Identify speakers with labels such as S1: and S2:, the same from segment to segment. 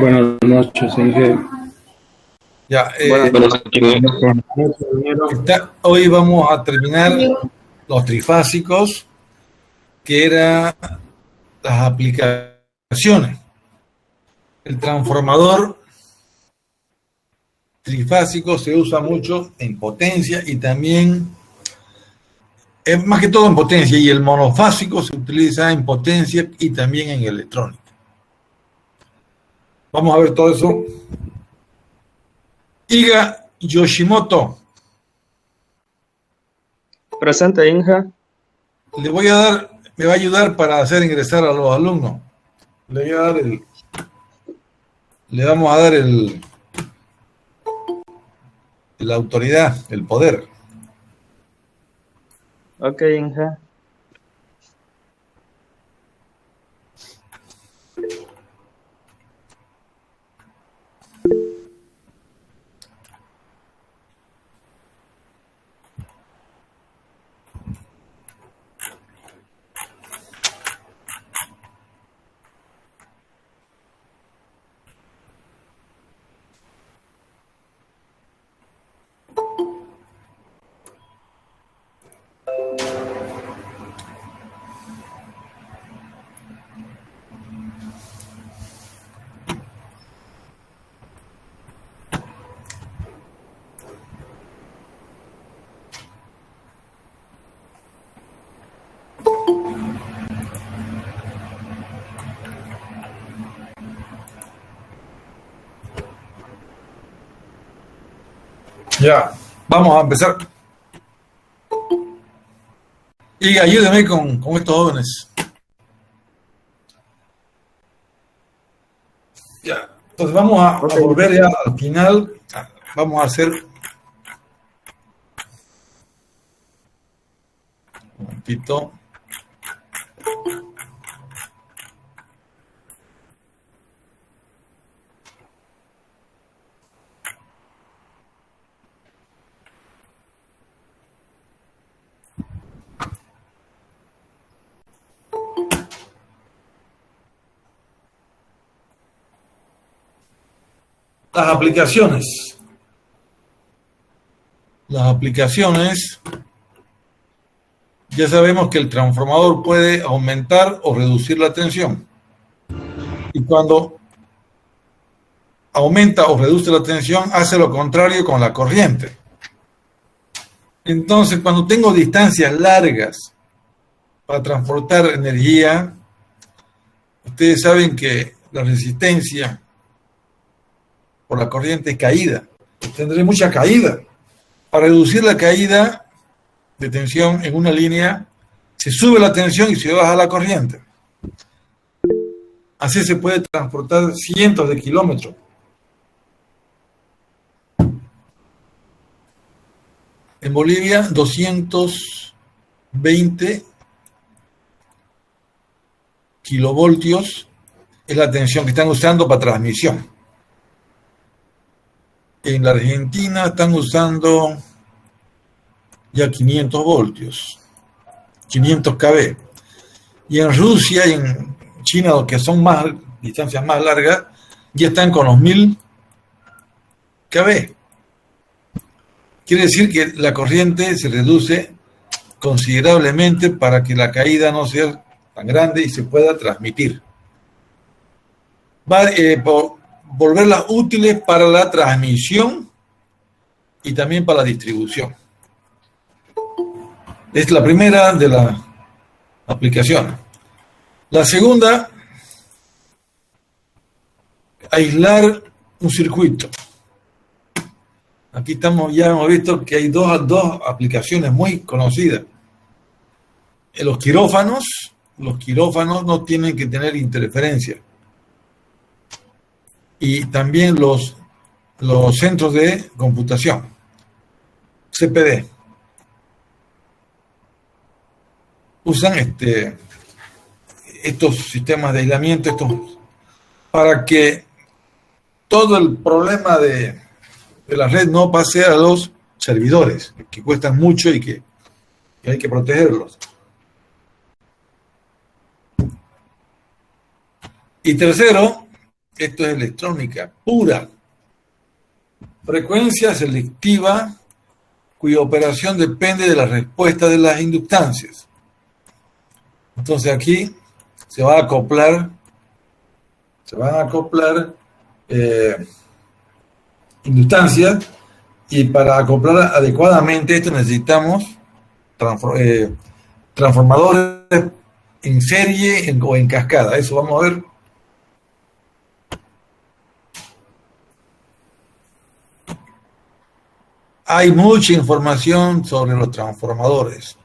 S1: Buenas noches, Inge.
S2: Ya,
S1: Buenas noches.
S2: hoy vamos a terminar los trifásicos, que eran las aplicaciones. El transformador trifásico se usa mucho en potencia y también, más que todo en potencia, y el monofásico se utiliza en potencia y también en electrónica. Vamos a ver todo eso. Iga Yoshimoto.
S3: Presente, Inge.
S2: Me va a ayudar para hacer ingresar a los alumnos. Le vamos a dar la autoridad, el poder.
S3: Ok, Inge.
S2: Ya, vamos a empezar. Y ayúdeme con estos jóvenes. Ya, entonces vamos a volver ya al final. Vamos a hacer un momentito. Las aplicaciones. Las aplicaciones, ya sabemos que el transformador puede aumentar o reducir la tensión. Y cuando aumenta o reduce la tensión, hace lo contrario con la corriente. Entonces, cuando tengo distancias largas para transportar energía, ustedes saben que la resistencia por la corriente es caída. Tendré mucha caída. Para reducir la caída de tensión en una línea, se sube la tensión y se baja la corriente. Así se puede transportar cientos de kilómetros. En Bolivia, 220 kilovoltios es la tensión que están usando para transmisión. En la Argentina están usando ya 500 voltios, 500 kV. Y en Rusia y en China, que son distancias más largas, ya están con los 1000 kV. Quiere decir que la corriente se reduce considerablemente para que la caída no sea tan grande y se pueda transmitir. Volverlas útiles para la transmisión y también para la distribución. Es la primera de las aplicaciones. La segunda, aislar un circuito. Aquí ya hemos visto que hay dos aplicaciones muy conocidas. Los quirófanos no tienen que tener interferencia. Y también los centros de computación, CPD, usan estos sistemas de aislamiento para que todo el problema de la red no pase a los servidores, que cuestan mucho y que hay que protegerlos. Y tercero, Esto es electrónica pura. Frecuencia selectiva cuya operación depende de la respuesta de las inductancias. Entonces aquí se van a acoplar inductancias, y para acoplar adecuadamente esto necesitamos transformadores en serie o en cascada. Eso vamos a ver. Hay mucha información sobre los transformadores.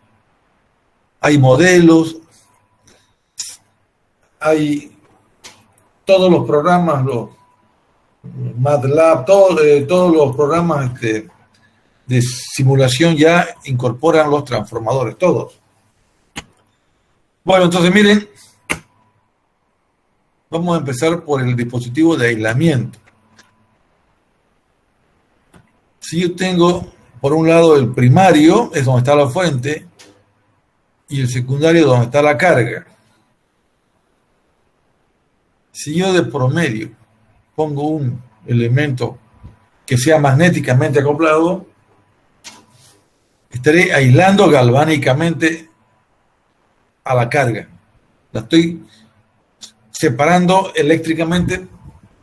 S2: Hay modelos, hay todos los programas, los MATLAB, todos los programas de simulación ya incorporan los transformadores, todos. Bueno, entonces miren, vamos a empezar por el dispositivo de aislamiento. Si yo tengo, por un lado, el primario, es donde está la fuente, y el secundario, donde está la carga. Si yo de promedio pongo un elemento que sea magnéticamente acoplado, estaré aislando galvánicamente a la carga. La estoy separando eléctricamente,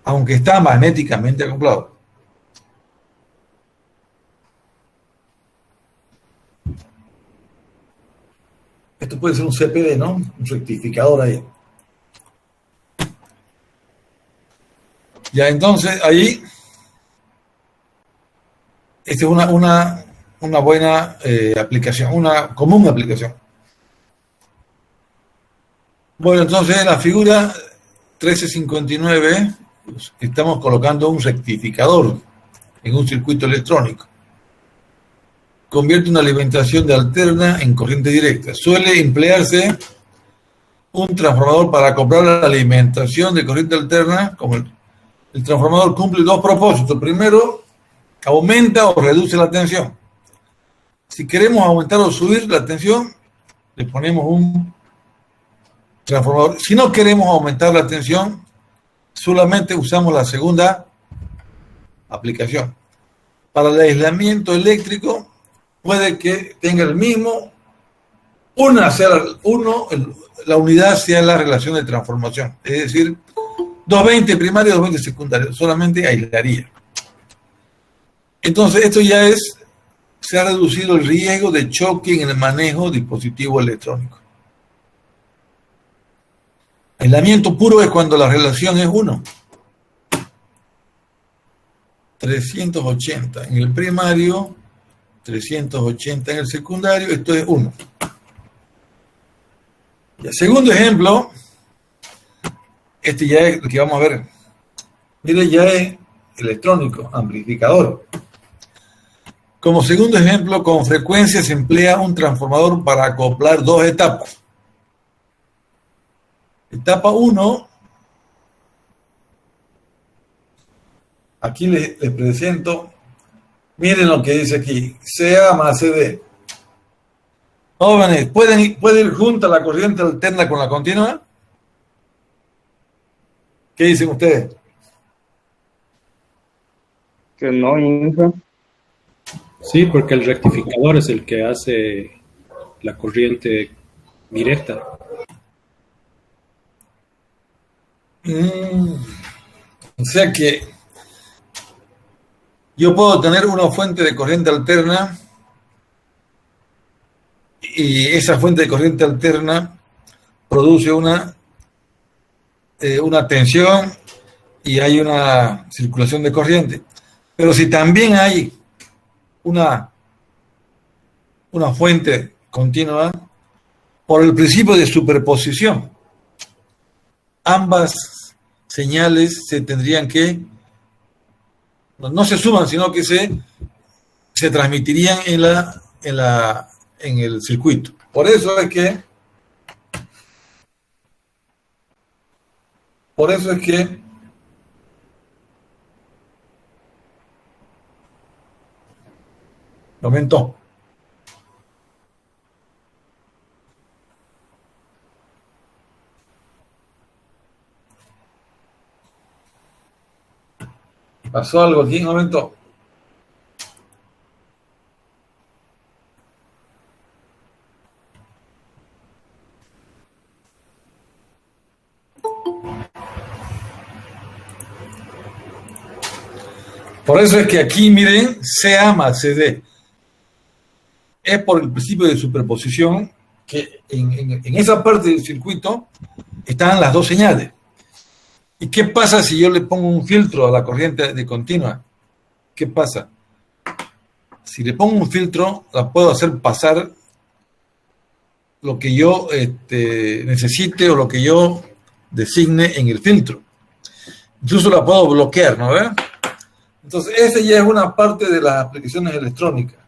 S2: aunque está magnéticamente acoplado. Esto puede ser un CPD, ¿no? Un rectificador ahí. Ya, entonces, ahí, esta es una buena aplicación, una común aplicación. Bueno, entonces, en la figura 1359, estamos colocando un rectificador en un circuito electrónico. Convierte una alimentación de alterna en corriente directa. Suele emplearse un transformador para acoplar la alimentación de corriente alterna. Como el transformador cumple dos propósitos. Primero, aumenta o reduce la tensión. Si queremos aumentar o subir la tensión, le ponemos un transformador. Si no queremos aumentar la tensión, solamente usamos la segunda aplicación. Para el aislamiento eléctrico, puede que tenga el mismo, la unidad sea la relación de transformación, es decir, 220 primario, 220 secundario, solamente aislaría. Entonces, esto ya se ha reducido el riesgo de choque en el manejo de dispositivos electrónicos. Aislamiento puro es cuando la relación es 1. 380 en el primario, 380 en el secundario, esto es 1. Y el segundo ejemplo, este ya es el que vamos a ver. Mire, ya es electrónico, amplificador. Como segundo ejemplo, con frecuencia se emplea un transformador para acoplar dos etapas. Etapa 1, aquí les presento, miren lo que dice aquí, CA más CD. Jóvenes, ¿puede ir junta la corriente alterna con la continua? ¿Qué dicen ustedes?
S3: Que no, Inja.
S1: Sí, porque el rectificador es el que hace la corriente directa.
S2: O sea que yo puedo tener una fuente de corriente alterna y esa fuente de corriente alterna produce una tensión y hay una circulación de corriente. Pero si también hay una fuente continua, por el principio de superposición, ambas señales se tendrían que, no se suman, sino que se transmitirían en el circuito. Por eso es que aumentó. pasó algo aquí, un momento. Por eso es que aquí, miren, CA más CD. Es por el principio de superposición que en esa parte del circuito están las dos señales. ¿Y qué pasa si yo le pongo un filtro a la corriente de continua? ¿Qué pasa? Si le pongo un filtro, la puedo hacer pasar lo que yo necesite o lo que yo designe en el filtro. Incluso la puedo bloquear, ¿no ves? Entonces, esa ya es una parte de las aplicaciones electrónicas.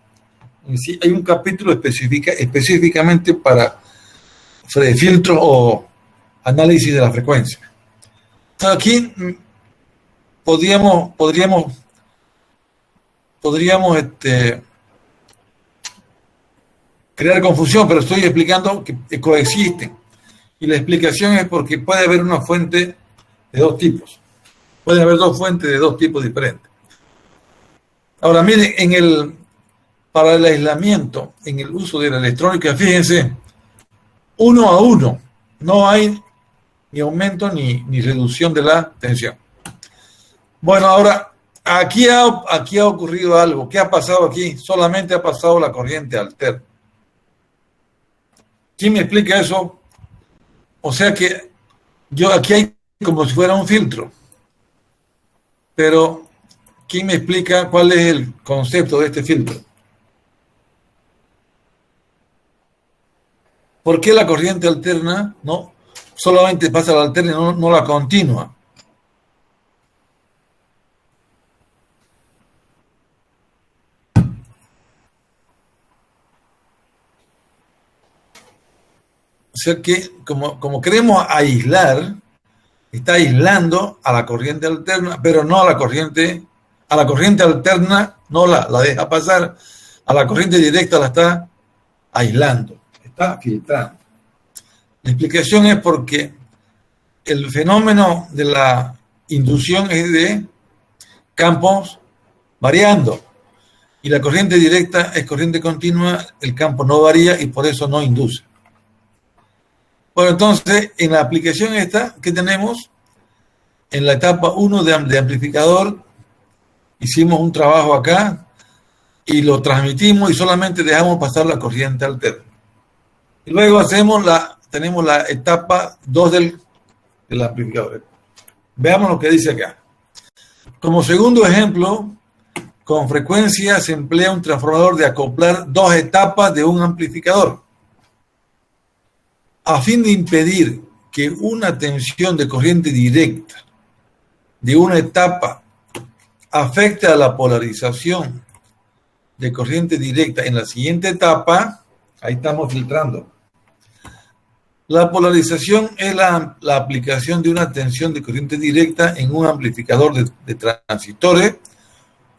S2: Sí, hay un capítulo específicamente para filtros o análisis de la frecuencia. Entonces, aquí podríamos crear confusión, pero estoy explicando que coexisten. Y la explicación es porque puede haber una fuente de dos tipos. Puede haber dos fuentes de dos tipos diferentes. Ahora, miren, para el aislamiento, en el uso de la electrónica, fíjense, 1 a 1, no hay ni aumento ni reducción de la tensión. Bueno, ahora, aquí ha ocurrido algo. ¿Qué ha pasado aquí? Solamente ha pasado la corriente alterna. ¿Quién me explica eso? O sea que aquí hay como si fuera un filtro. Pero, ¿quién me explica cuál es el concepto de este filtro? ¿Por qué la corriente alterna no solamente pasa la alterna y no la continua? O sea que, como queremos aislar, está aislando a la corriente alterna, pero no a la corriente alterna no la deja pasar, a la corriente directa la está aislando, está filtrando. La explicación es porque el fenómeno de la inducción es de campos variando, y la corriente directa es corriente continua, el campo no varía y por eso no induce. Bueno, entonces, en la aplicación esta que tenemos, en la etapa 1 de amplificador, hicimos un trabajo acá y lo transmitimos y solamente dejamos pasar la corriente alterna. Y luego tenemos la etapa 2 del amplificador. Veamos lo que dice acá. Como segundo ejemplo, con frecuencia se emplea un transformador de acoplar dos etapas de un amplificador, a fin de impedir que una tensión de corriente directa de una etapa afecte a la polarización de corriente directa en la siguiente etapa. Ahí estamos filtrando. La polarización es la aplicación de una tensión de corriente directa en un amplificador de transistores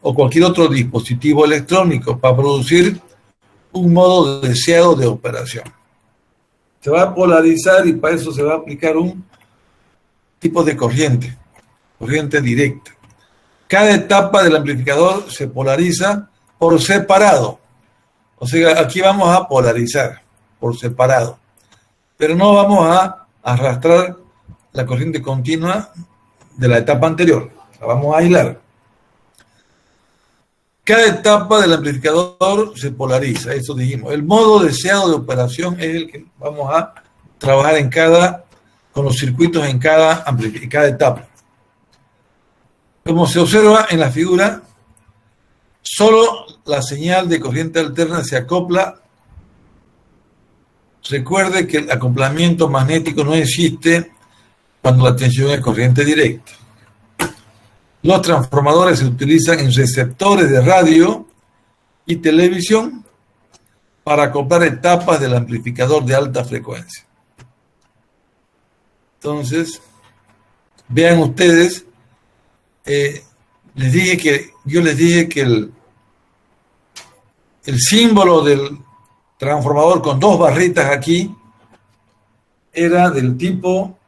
S2: o cualquier otro dispositivo electrónico para producir un modo deseado de operación. Se va a polarizar y para eso se va a aplicar un tipo de corriente directa. Cada etapa del amplificador se polariza por separado. O sea, aquí vamos a polarizar por separado. Pero no vamos a arrastrar la corriente continua de la etapa anterior. La vamos a aislar. Cada etapa del amplificador se polariza, eso dijimos. El modo deseado de operación es el que vamos a trabajar con los circuitos en cada etapa. Como se observa en la figura, solo la señal de corriente alterna se acopla. Recuerde que el acoplamiento magnético no existe cuando la tensión es corriente directa. Los transformadores se utilizan en receptores de radio y televisión para acoplar etapas del amplificador de alta frecuencia. Entonces, vean ustedes, yo les dije que el símbolo del transformador con dos barritas aquí era del tipo,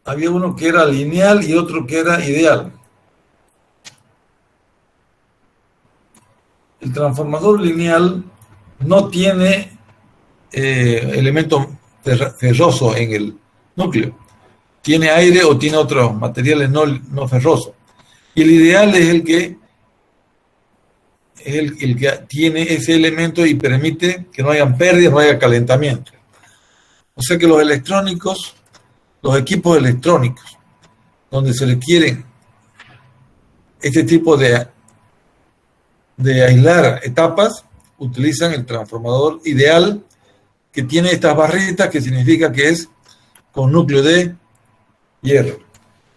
S2: había uno que era lineal y otro que era ideal. el transformador lineal no tiene elemento ferroso en el núcleo. Tiene aire o tiene otros materiales no ferrosos. Y el ideal es el que tiene ese elemento y permite que no hayan pérdidas, no haya calentamiento. O sea que los equipos electrónicos, donde se requieren este tipo de aislar etapas, utilizan el transformador ideal que tiene estas barritas, que significa que es con núcleo de hierro.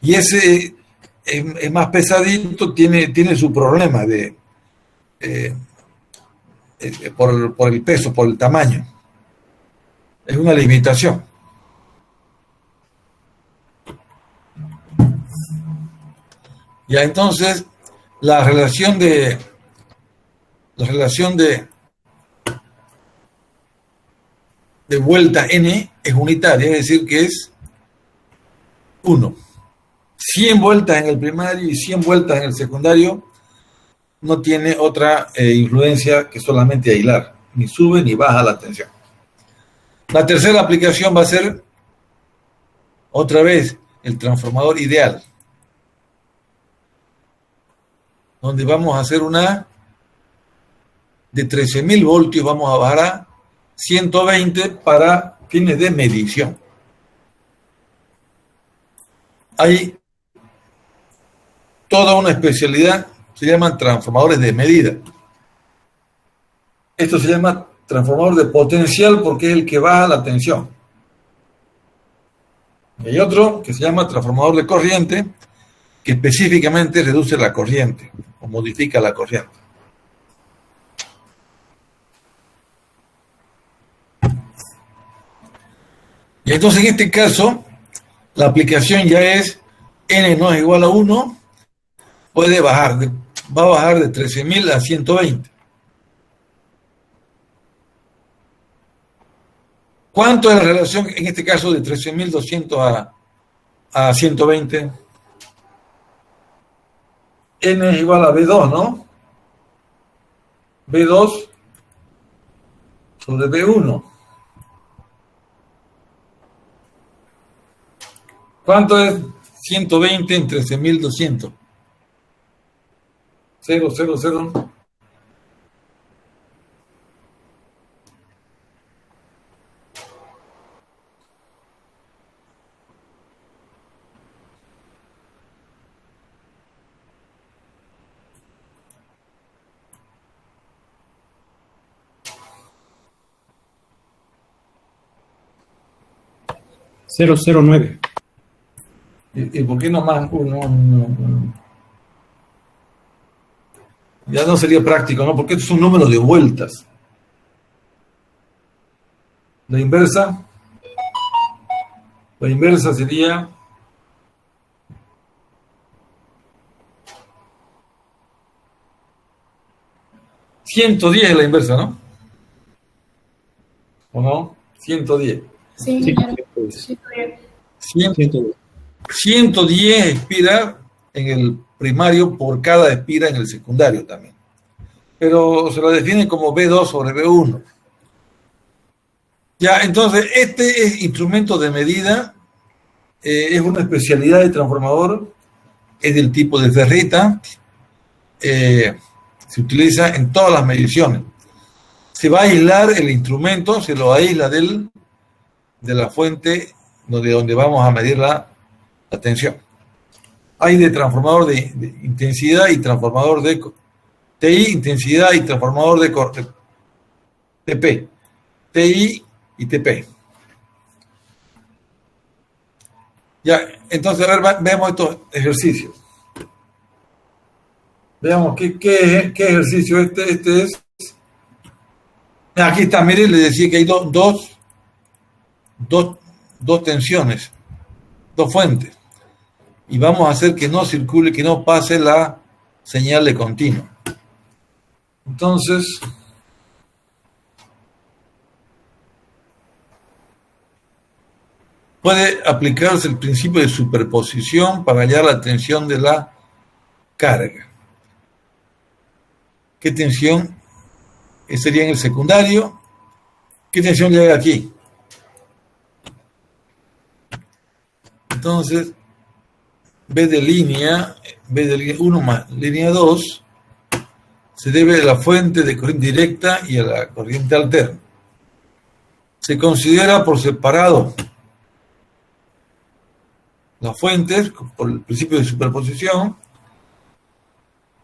S2: Y ese es más pesadito, tiene su problema por el peso, por el tamaño. Es una limitación. Ya, entonces, la relación de vuelta N es unitaria, es decir, que es 1. 100 vueltas en el primario y 100 vueltas en el secundario no tiene otra influencia que solamente aislar, ni sube ni baja la tensión. La tercera aplicación va a ser otra vez el transformador ideal, donde vamos a hacer una de 13.000 voltios, vamos a bajar a 120 para fines de medición. Hay toda una especialidad, se llaman transformadores de medida. Esto se llama transformador de potencial porque es el que baja la tensión. Y hay otro que se llama transformador de corriente, que específicamente reduce la corriente o modifica la corriente. Y entonces en este caso, la aplicación ya es N no es igual a 1, puede bajar, va a bajar de 13.000 a 120. ¿Cuánto es la relación en este caso de 13.200 a 120? N es igual a B2, ¿no? B2 sobre B1. ¿Cuánto es 120 en 13.200? 0, 0, 0.
S1: .009.
S2: ¿Y por qué no más uno? Ya no sería práctico, ¿no? Porque esto es un número de vueltas. La inversa sería 110 es la inversa, ¿no? ¿O no? 110.
S4: Sí, claro.
S1: 110.
S2: 110 espiras en el primario por cada espira en el secundario también. Pero se lo define como B2 sobre B1. Ya, entonces, este es instrumento de medida, es una especialidad de transformador, es del tipo de ferrita, se utiliza en todas las mediciones. Se va a aislar el instrumento, se lo aísla de la fuente de donde vamos a medir la tensión. Hay de transformador de intensidad y transformador de TI, intensidad y transformador de TP. TI y TP. Ya, entonces, a ver, veamos estos ejercicios. Veamos qué ejercicio este es. Aquí está, miren, les decía que hay dos tensiones, dos fuentes. Y vamos a hacer que no circule, que no pase la señal de continuo. Entonces, puede aplicarse el principio de superposición para hallar la tensión de la carga. ¿Qué tensión sería en el secundario? ¿Qué tensión llega aquí? Entonces, B de línea 1 más línea 2 se debe a la fuente de corriente directa y a la corriente alterna. Se considera por separado las fuentes por el principio de superposición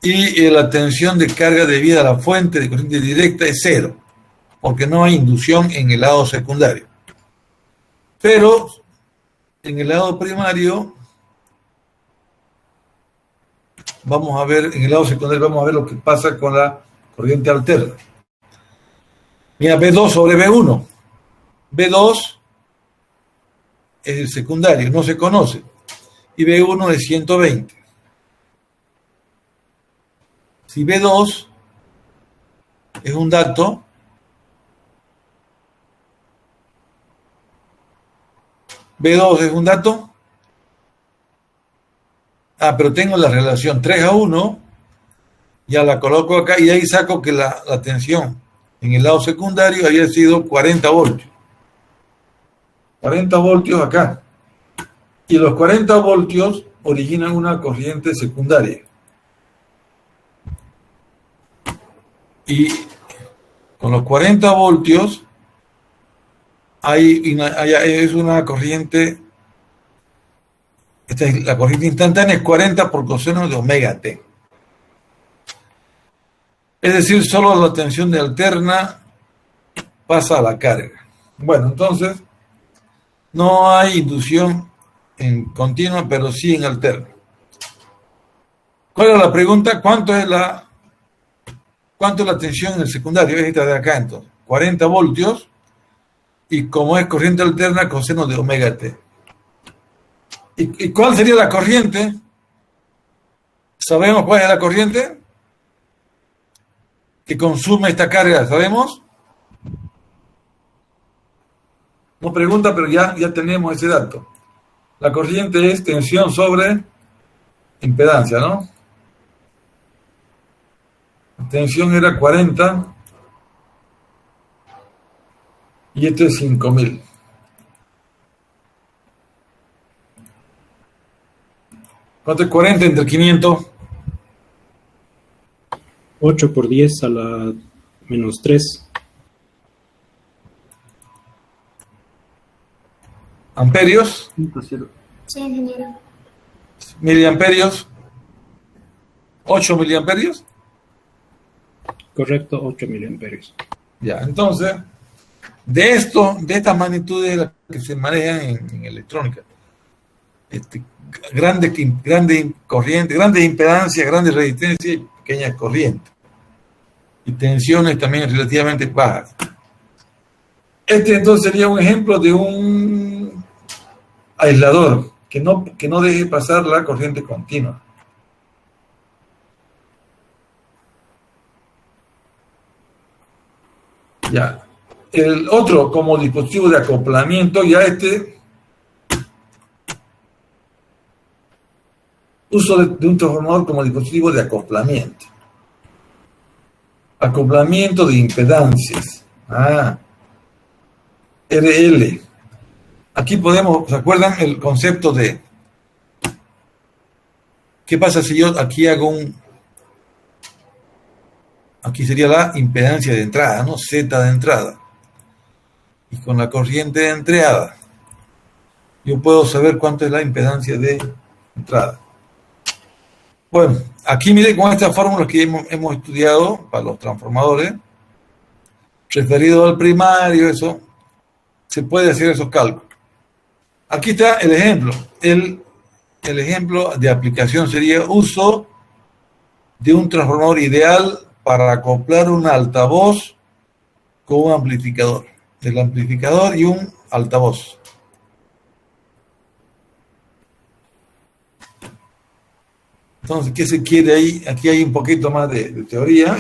S2: y la tensión de carga debida a la fuente de corriente directa es cero, porque no hay inducción en el lado secundario. Pero en el lado primario, en el lado secundario vamos a ver lo que pasa con la corriente alterna. Mira, B2 sobre B1. B2 es el secundario, no se conoce. Y B1 es 120. Si B2 es un dato, B2 es un dato. Pero tengo la relación 3:1, ya la coloco acá y ahí saco que la tensión en el lado secundario había sido 40 voltios. 40 voltios acá. Y los 40 voltios originan una corriente secundaria. Y con los 40 voltios es una corriente. La corriente instantánea es 40 por coseno de omega t. Es decir, solo la tensión de alterna pasa a la carga. Bueno, entonces, no hay inducción en continua, pero sí en alterna. ¿Cuál es la pregunta? ¿Cuánto es la tensión en el secundario? Es esta de acá, entonces. 40 voltios, y como es corriente alterna, coseno de omega t. ¿Y cuál sería la corriente? ¿Sabemos cuál es la corriente que consume esta carga? ¿Sabemos? No pregunta, pero ya tenemos ese dato. La corriente es tensión sobre impedancia, ¿no? La tensión era 40 y esto es 5000. ¿Cuánto es 40 entre 500?
S1: 8 por 10 a la menos 3.
S2: ¿Amperios?
S4: Sí, ingeniero.
S2: ¿Miliamperios? ¿8 miliamperios?
S1: Correcto, 8 miliamperios.
S2: Ya, entonces, de estas magnitudes las que se manejan en electrónica, grandes corrientes, grandes impedancias, grandes resistencias y pequeñas corrientes. Y tensiones también relativamente bajas. Entonces sería un ejemplo de un aislador que no deje pasar la corriente continua. Ya. El otro como dispositivo de acoplamiento, uso de un transformador como dispositivo de acoplamiento. Acoplamiento de impedancias. RL. Aquí ¿se acuerdan el concepto de qué pasa si yo aquí aquí sería la impedancia de entrada, ¿no? Z de entrada. Y con la corriente de entrada, yo puedo saber cuánto es la impedancia de entrada. Bueno, aquí miren con estas fórmulas que hemos estudiado para los transformadores, referido al primario, eso, se puede hacer esos cálculos. Aquí está el ejemplo. El ejemplo de aplicación sería uso de un transformador ideal para acoplar un altavoz con un amplificador. El amplificador y un altavoz. Entonces, ¿qué se quiere ahí? Aquí hay un poquito más de teoría.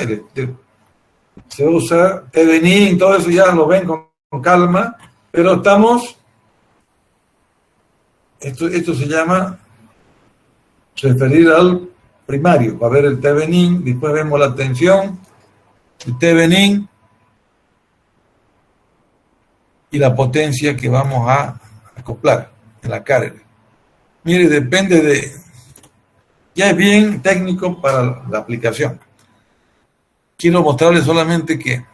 S2: Se usa Thevenin, todo eso ya lo ven con calma, pero esto se llama referir al primario. Va a ver el Thevenin, después vemos la tensión de Thevenin y la potencia que vamos a acoplar en la carga. Mire, depende de... Ya es bien técnico para la aplicación. Quiero mostrarles solamente que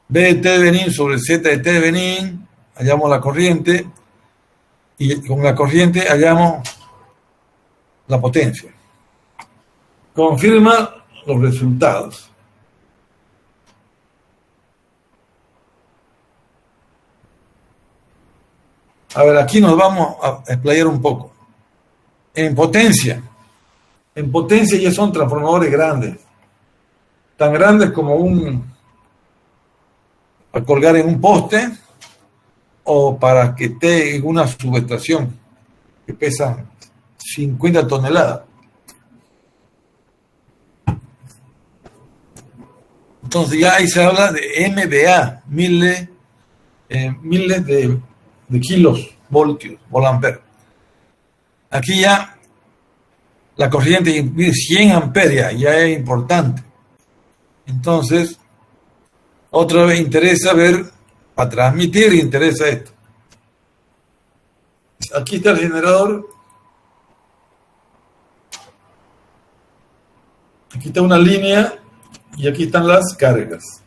S2: B de Thevenin sobre Z de Thevenin, hallamos la corriente, y con la corriente hallamos la potencia. Confirma los resultados. A ver, aquí nos vamos a explayar un poco. En potencia ya son transformadores grandes, tan grandes como para colgar en un poste o para que esté en una subestación que pesa 50 toneladas. Entonces ya ahí se habla de MVA, miles de kilos, voltios, volamperes. Aquí ya la corriente es 100 amperios, ya es importante. Entonces, otra vez interesa ver, para transmitir interesa esto. Aquí está el generador. Aquí está una línea y aquí están las cargas.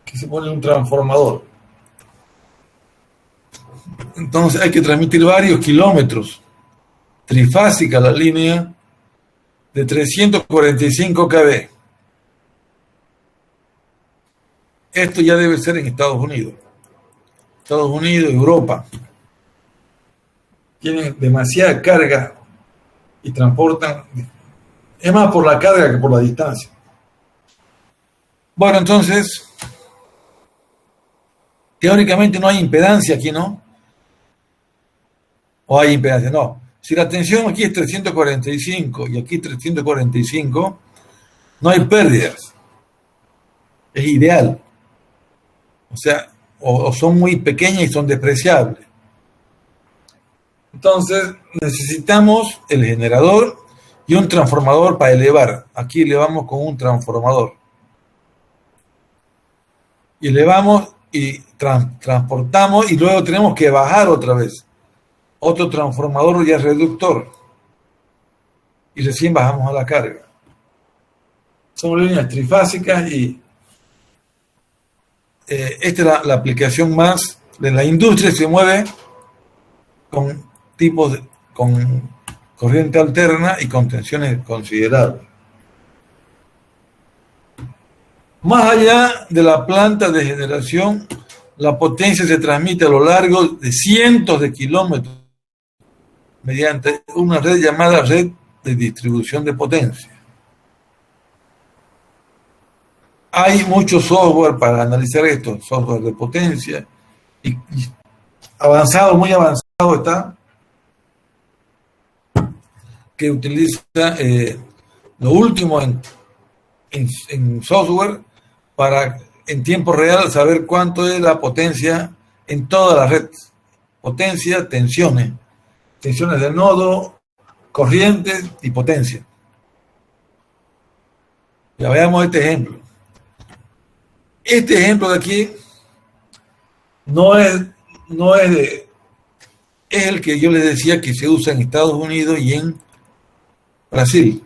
S2: Aquí se pone un transformador. Entonces hay que transmitir varios kilómetros. Trifásica la línea de 345 kV. Esto ya debe ser en Estados Unidos. Estados Unidos, Europa. Tienen demasiada carga y transportan. Es más por la carga que por la distancia. Bueno, entonces, teóricamente no hay impedancia aquí, ¿no? ¿O hay impedancia? No. Si la tensión aquí es 345 y aquí 345, no hay pérdidas. Es ideal. O sea, o son muy pequeñas y son despreciables. Entonces, necesitamos el generador y un transformador para elevar. Aquí elevamos con un transformador. Y elevamos y transportamos y luego tenemos que bajar otra vez. Otro transformador ya reductor. Y recién bajamos a la carga. Son líneas trifásicas y esta es la aplicación más de la industria. Se mueve con tipos con corriente alterna y con tensiones considerables. Más allá de la planta de generación, la potencia se transmite a lo largo de cientos de kilómetros mediante una red llamada red de distribución de potencia. Hay mucho software para analizar esto, software de potencia, y avanzado, muy avanzado está, que utiliza lo último en software para en tiempo real saber cuánto es la potencia en toda la red. Potencia, tensiones del nodo, corrientes y potencia. Ya veamos este ejemplo. Este ejemplo de aquí es el que yo les decía que se usa en Estados Unidos y en Brasil.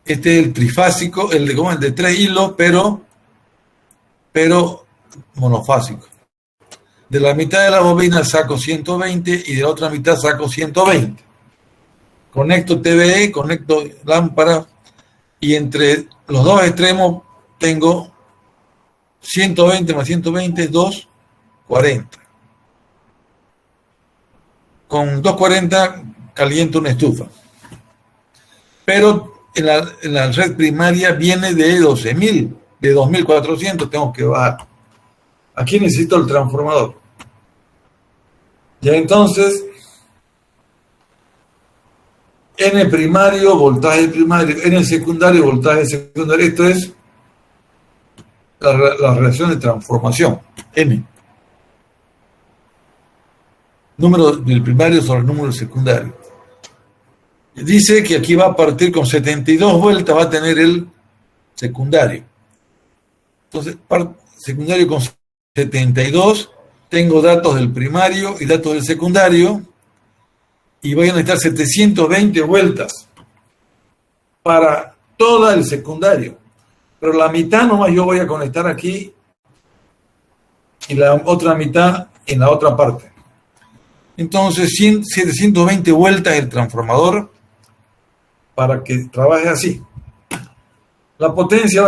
S2: Este es el trifásico, el de 3 hilos, pero monofásico. De la mitad de la bobina saco 120 y de la otra mitad saco 120. Conecto TVE, conecto lámpara y entre los dos extremos tengo 120 más 120 es 240. Con 240 caliento una estufa. Pero en la red primaria viene de 12.000, de 2.400 tengo que bajar. Aquí necesito el transformador. Ya entonces, N primario, voltaje primario, N secundario, voltaje secundario. Esto es la relación de transformación, N. Número del primario sobre el número secundario. Dice que aquí va a partir con 72 vueltas, va a tener el secundario. Entonces, secundario con 72, tengo datos del primario y datos del secundario, y voy a necesitar 720 vueltas para todo el secundario. Pero la mitad nomás yo voy a conectar aquí y la otra mitad en la otra parte. Entonces, 720 vueltas el transformador para que trabaje así. La potencia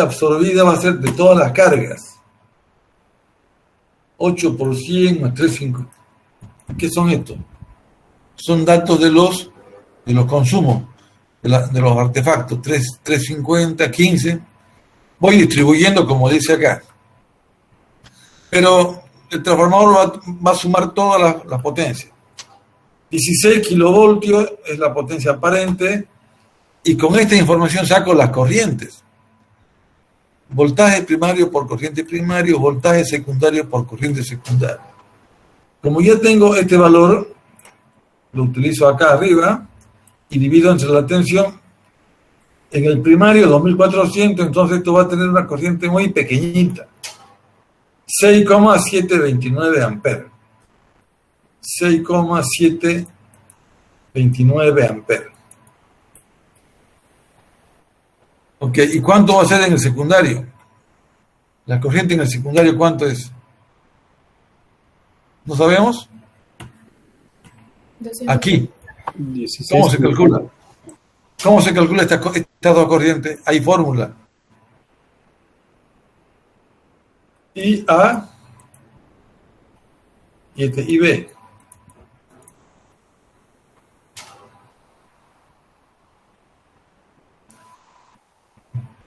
S2: absorbida va a ser de todas las cargas. 8 por 100 más 3,5. ¿Qué son estos? Son datos de los consumos, de los artefactos. 350, 15. Voy distribuyendo como dice acá. Pero el transformador va a sumar todas las potencias. 16 kilovoltios es la potencia aparente, y con esta información saco las corrientes. Voltaje primario por corriente primario, voltaje secundario por corriente secundaria. Como ya tengo este valor, lo utilizo acá arriba y divido entre la tensión. En el primario 2400, entonces esto va a tener una corriente muy pequeñita. 6,729 amperes. 6,729 amperes. Ok, ¿y cuánto va a ser en el secundario? La corriente en el secundario, ¿cuánto es? ¿No sabemos?
S4: 200.
S2: Aquí.
S1: 16.
S2: ¿Cómo se calcula? ¿Cómo se calcula estas dos corrientes? Hay fórmula. IA y IB.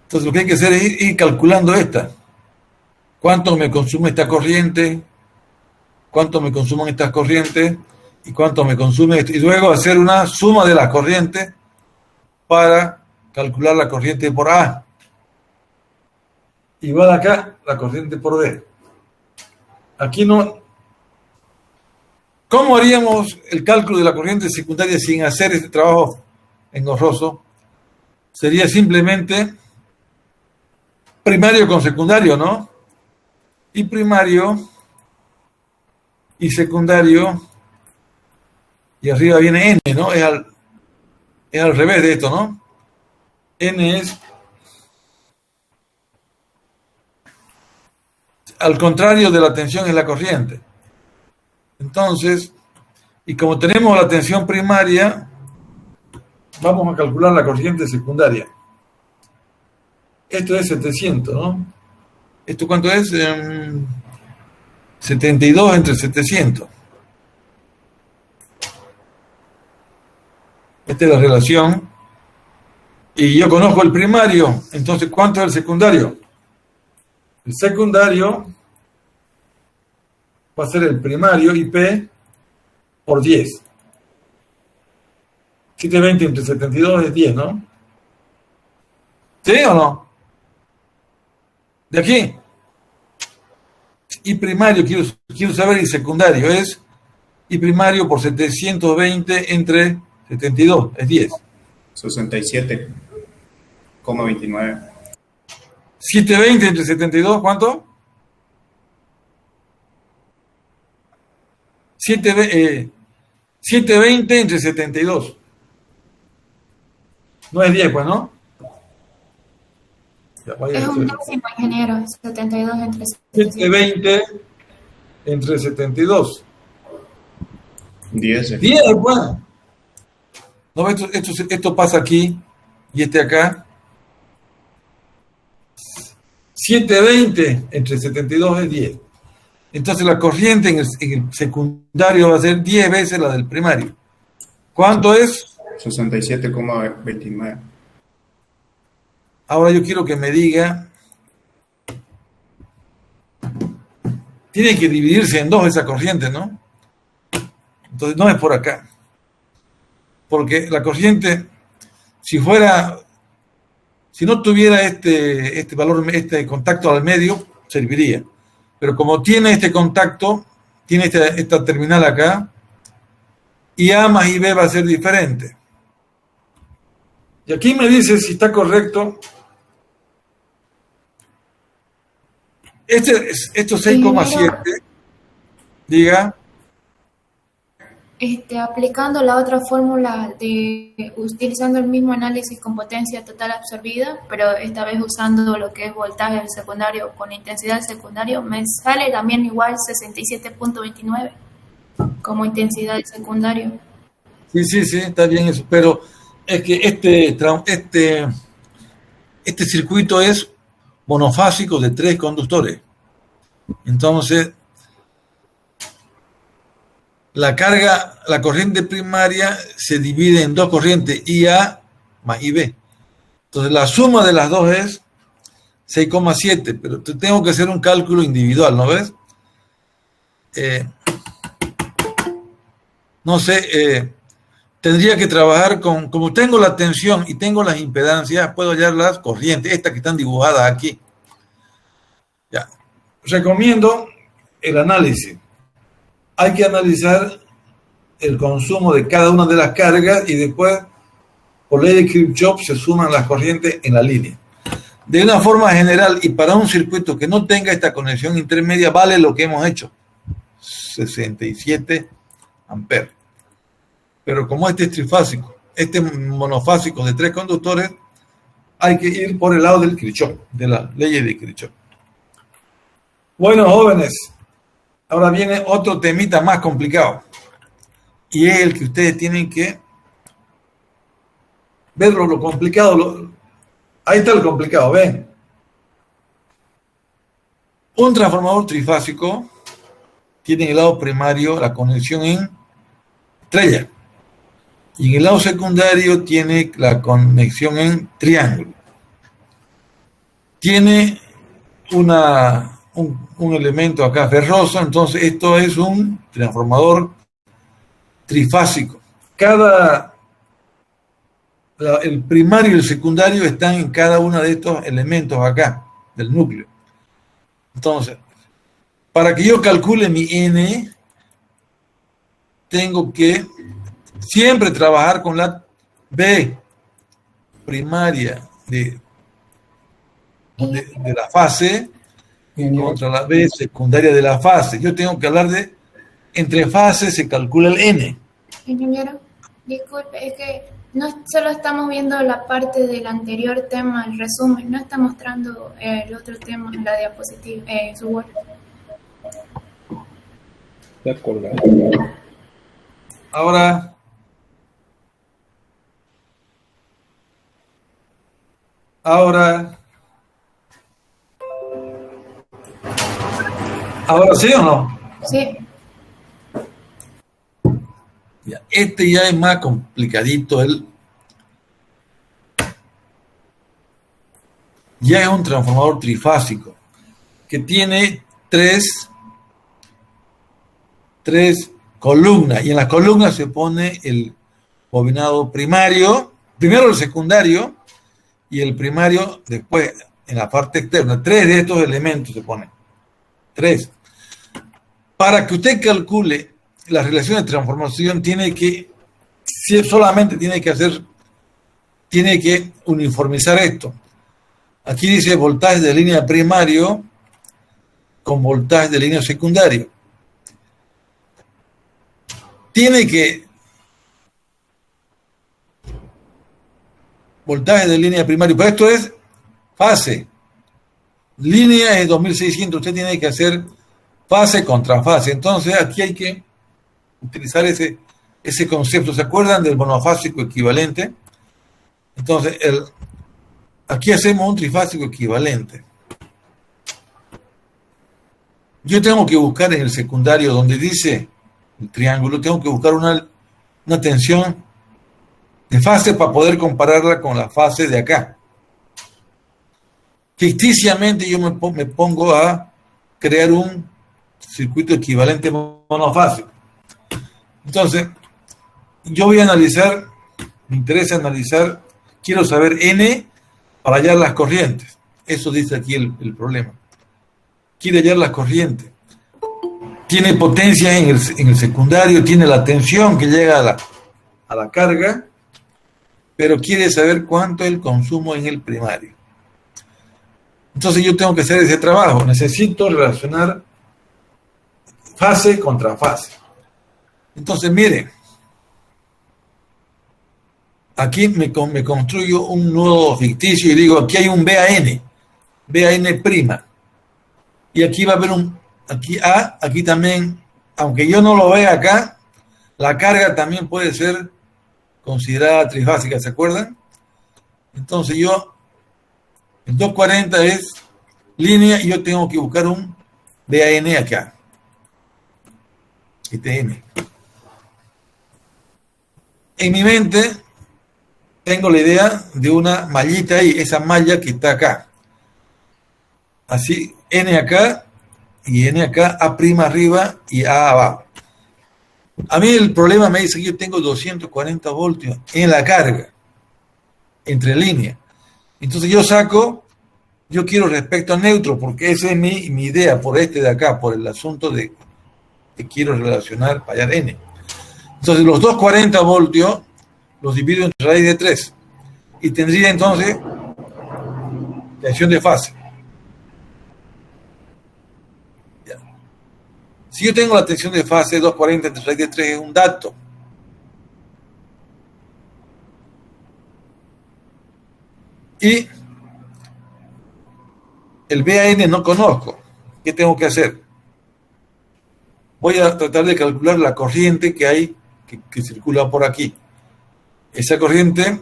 S2: Entonces lo que hay que hacer es ir calculando esta. ¿Cuánto me consume esta corriente? ¿Cuánto me consumen estas corrientes? ¿Y cuánto me consume esto? Y luego hacer una suma de las corrientes para calcular la corriente por A. Igual acá, la corriente por B. Aquí no. ¿Cómo haríamos el cálculo de la corriente secundaria sin hacer este trabajo engorroso? Sería simplemente primario con secundario, ¿no? Y primario y secundario, y arriba viene N, ¿no? Es al revés de esto, ¿no? N es al contrario de la tensión en la corriente. Entonces, y como tenemos la tensión primaria, vamos a calcular la corriente secundaria. Esto es 700, ¿no? ¿Esto cuánto es? 72 entre 700. Esta es la relación. Y yo conozco el primario, entonces ¿cuánto es el secundario? El secundario va a ser el primario IP por 10. 720 entre 72 es 10, ¿no? ¿Sí o no? De aquí. Y primario, quiero saber, y secundario es y primario por 720 entre 72, es 10.
S5: 67,29.
S2: 720 entre 72, ¿cuánto? 720 entre 72. No es 10, pues, ¿no? Ya,
S4: Es un décimo, ingeniero. 72 entre
S2: 720 entre 72.
S5: 10.
S2: 10, pues. No, esto pasa aquí y acá. 720 entre 72 es 10. Entonces la corriente en el secundario va a ser 10 veces la del primario. ¿Cuánto es?
S5: 67,29.
S2: Ahora yo quiero que me diga. Tiene que dividirse en dos esa corriente, ¿no? Entonces no es por acá. Porque la corriente, si no tuviera este valor, este contacto al medio, serviría. Pero como tiene este contacto, tiene esta terminal acá, y A más IB va a ser diferente. Y aquí me dice si está correcto. Esto 6,7, diga.
S4: Aplicando la otra fórmula utilizando el mismo análisis con potencia total absorbida, pero esta vez usando lo que es voltaje del secundario con intensidad del secundario, me sale también igual 67.29 como intensidad del secundario.
S2: Sí, está bien eso, pero es que este circuito es monofásico de 3 conductores. Entonces, la corriente primaria se divide en dos corrientes, IA más IB. Entonces, la suma de las dos es 6,7, pero tengo que hacer un cálculo individual, ¿no ves? No sé, tendría que trabajar como tengo la tensión y tengo las impedancias, puedo hallar las corrientes, estas que están dibujadas aquí. Ya. Recomiendo el análisis. Hay que analizar el consumo de cada una de las cargas y después, por ley de Kirchhoff, se suman las corrientes en la línea. De una forma general y para un circuito que no tenga esta conexión intermedia, vale lo que hemos hecho, 67 amperes. Pero como este es trifásico, este es monofásico de 3 conductores, hay que ir por el lado del Kirchhoff, de la ley de Kirchhoff. Bueno, jóvenes, ahora viene otro temita más complicado. Y es el que ustedes tienen que ver lo complicado. Ahí está el complicado, ven. Un transformador trifásico tiene en el lado primario la conexión en estrella. Y en el lado secundario tiene la conexión en triángulo. Tiene un elemento acá ferroso, entonces esto es un transformador trifásico. El primario y el secundario están en cada uno de estos elementos acá, del núcleo. Entonces, para que yo calcule mi N, tengo que siempre trabajar con la B primaria de la fase contra la B secundaria de la fase. Yo tengo que hablar de entre fases se calcula el N.
S4: Ingeniero, disculpe, es que no solo estamos viendo la parte del anterior tema, el resumen, no está mostrando el otro tema en la diapositiva, su Word.
S1: Ya colgado.
S2: Ahora sí o no?
S4: Sí.
S2: Ya, este ya es más complicadito. Ya es un transformador trifásico que tiene tres columnas, y en las columnas se pone el bobinado primario, primero el secundario y el primario después en la parte externa. 3 de estos elementos se ponen. 3. Para que usted calcule la relación de transformación tiene que uniformizar esto. Aquí dice voltaje de línea primario con voltaje de línea secundario. Voltaje de línea primario, pero esto es fase. Línea es 2600, usted tiene que hacer fase contra fase. Entonces aquí hay que utilizar ese concepto. ¿Se acuerdan del monofásico equivalente? Entonces, aquí hacemos un trifásico equivalente. Yo tengo que buscar en el secundario donde dice el triángulo, tengo que buscar una tensión de fase para poder compararla con la fase de acá. Ficticiamente yo me pongo a crear un circuito equivalente monofásico. Entonces, yo voy a analizar, me interesa analizar, quiero saber N para hallar las corrientes. Eso dice aquí el problema. Quiere hallar las corrientes. Tiene potencia en el secundario, tiene la tensión que llega a la carga, pero quiere saber cuánto es el consumo en el primario. Entonces yo tengo que hacer ese trabajo. Necesito relacionar fase contra fase. Entonces, miren, aquí me construyo un nodo ficticio y digo, aquí hay un BAN prima. Y aquí va a haber aquí A, aquí también, aunque yo no lo vea acá, la carga también puede ser considerada trifásica, ¿se acuerdan? Entonces el 240 es línea y yo tengo que buscar un BAN acá. N. En mi mente tengo la idea de una mallita ahí, esa malla que está acá. Así, N acá y N acá, A' arriba y A abajo. A mí el problema me dice que yo tengo 240 voltios en la carga, entre líneas. Entonces yo quiero respecto a neutro, porque esa es mi idea por este de acá, por el asunto de que quiero relacionar, hallar N. Entonces los 240 voltios los divido entre raíz de 3 y tendría entonces tensión de fase. Ya. Si yo tengo la tensión de fase, 240 entre raíz de 3 es un dato. Y el BAN no conozco. ¿Qué tengo que hacer? Voy a tratar de calcular la corriente que hay, que circula por aquí. Esa corriente,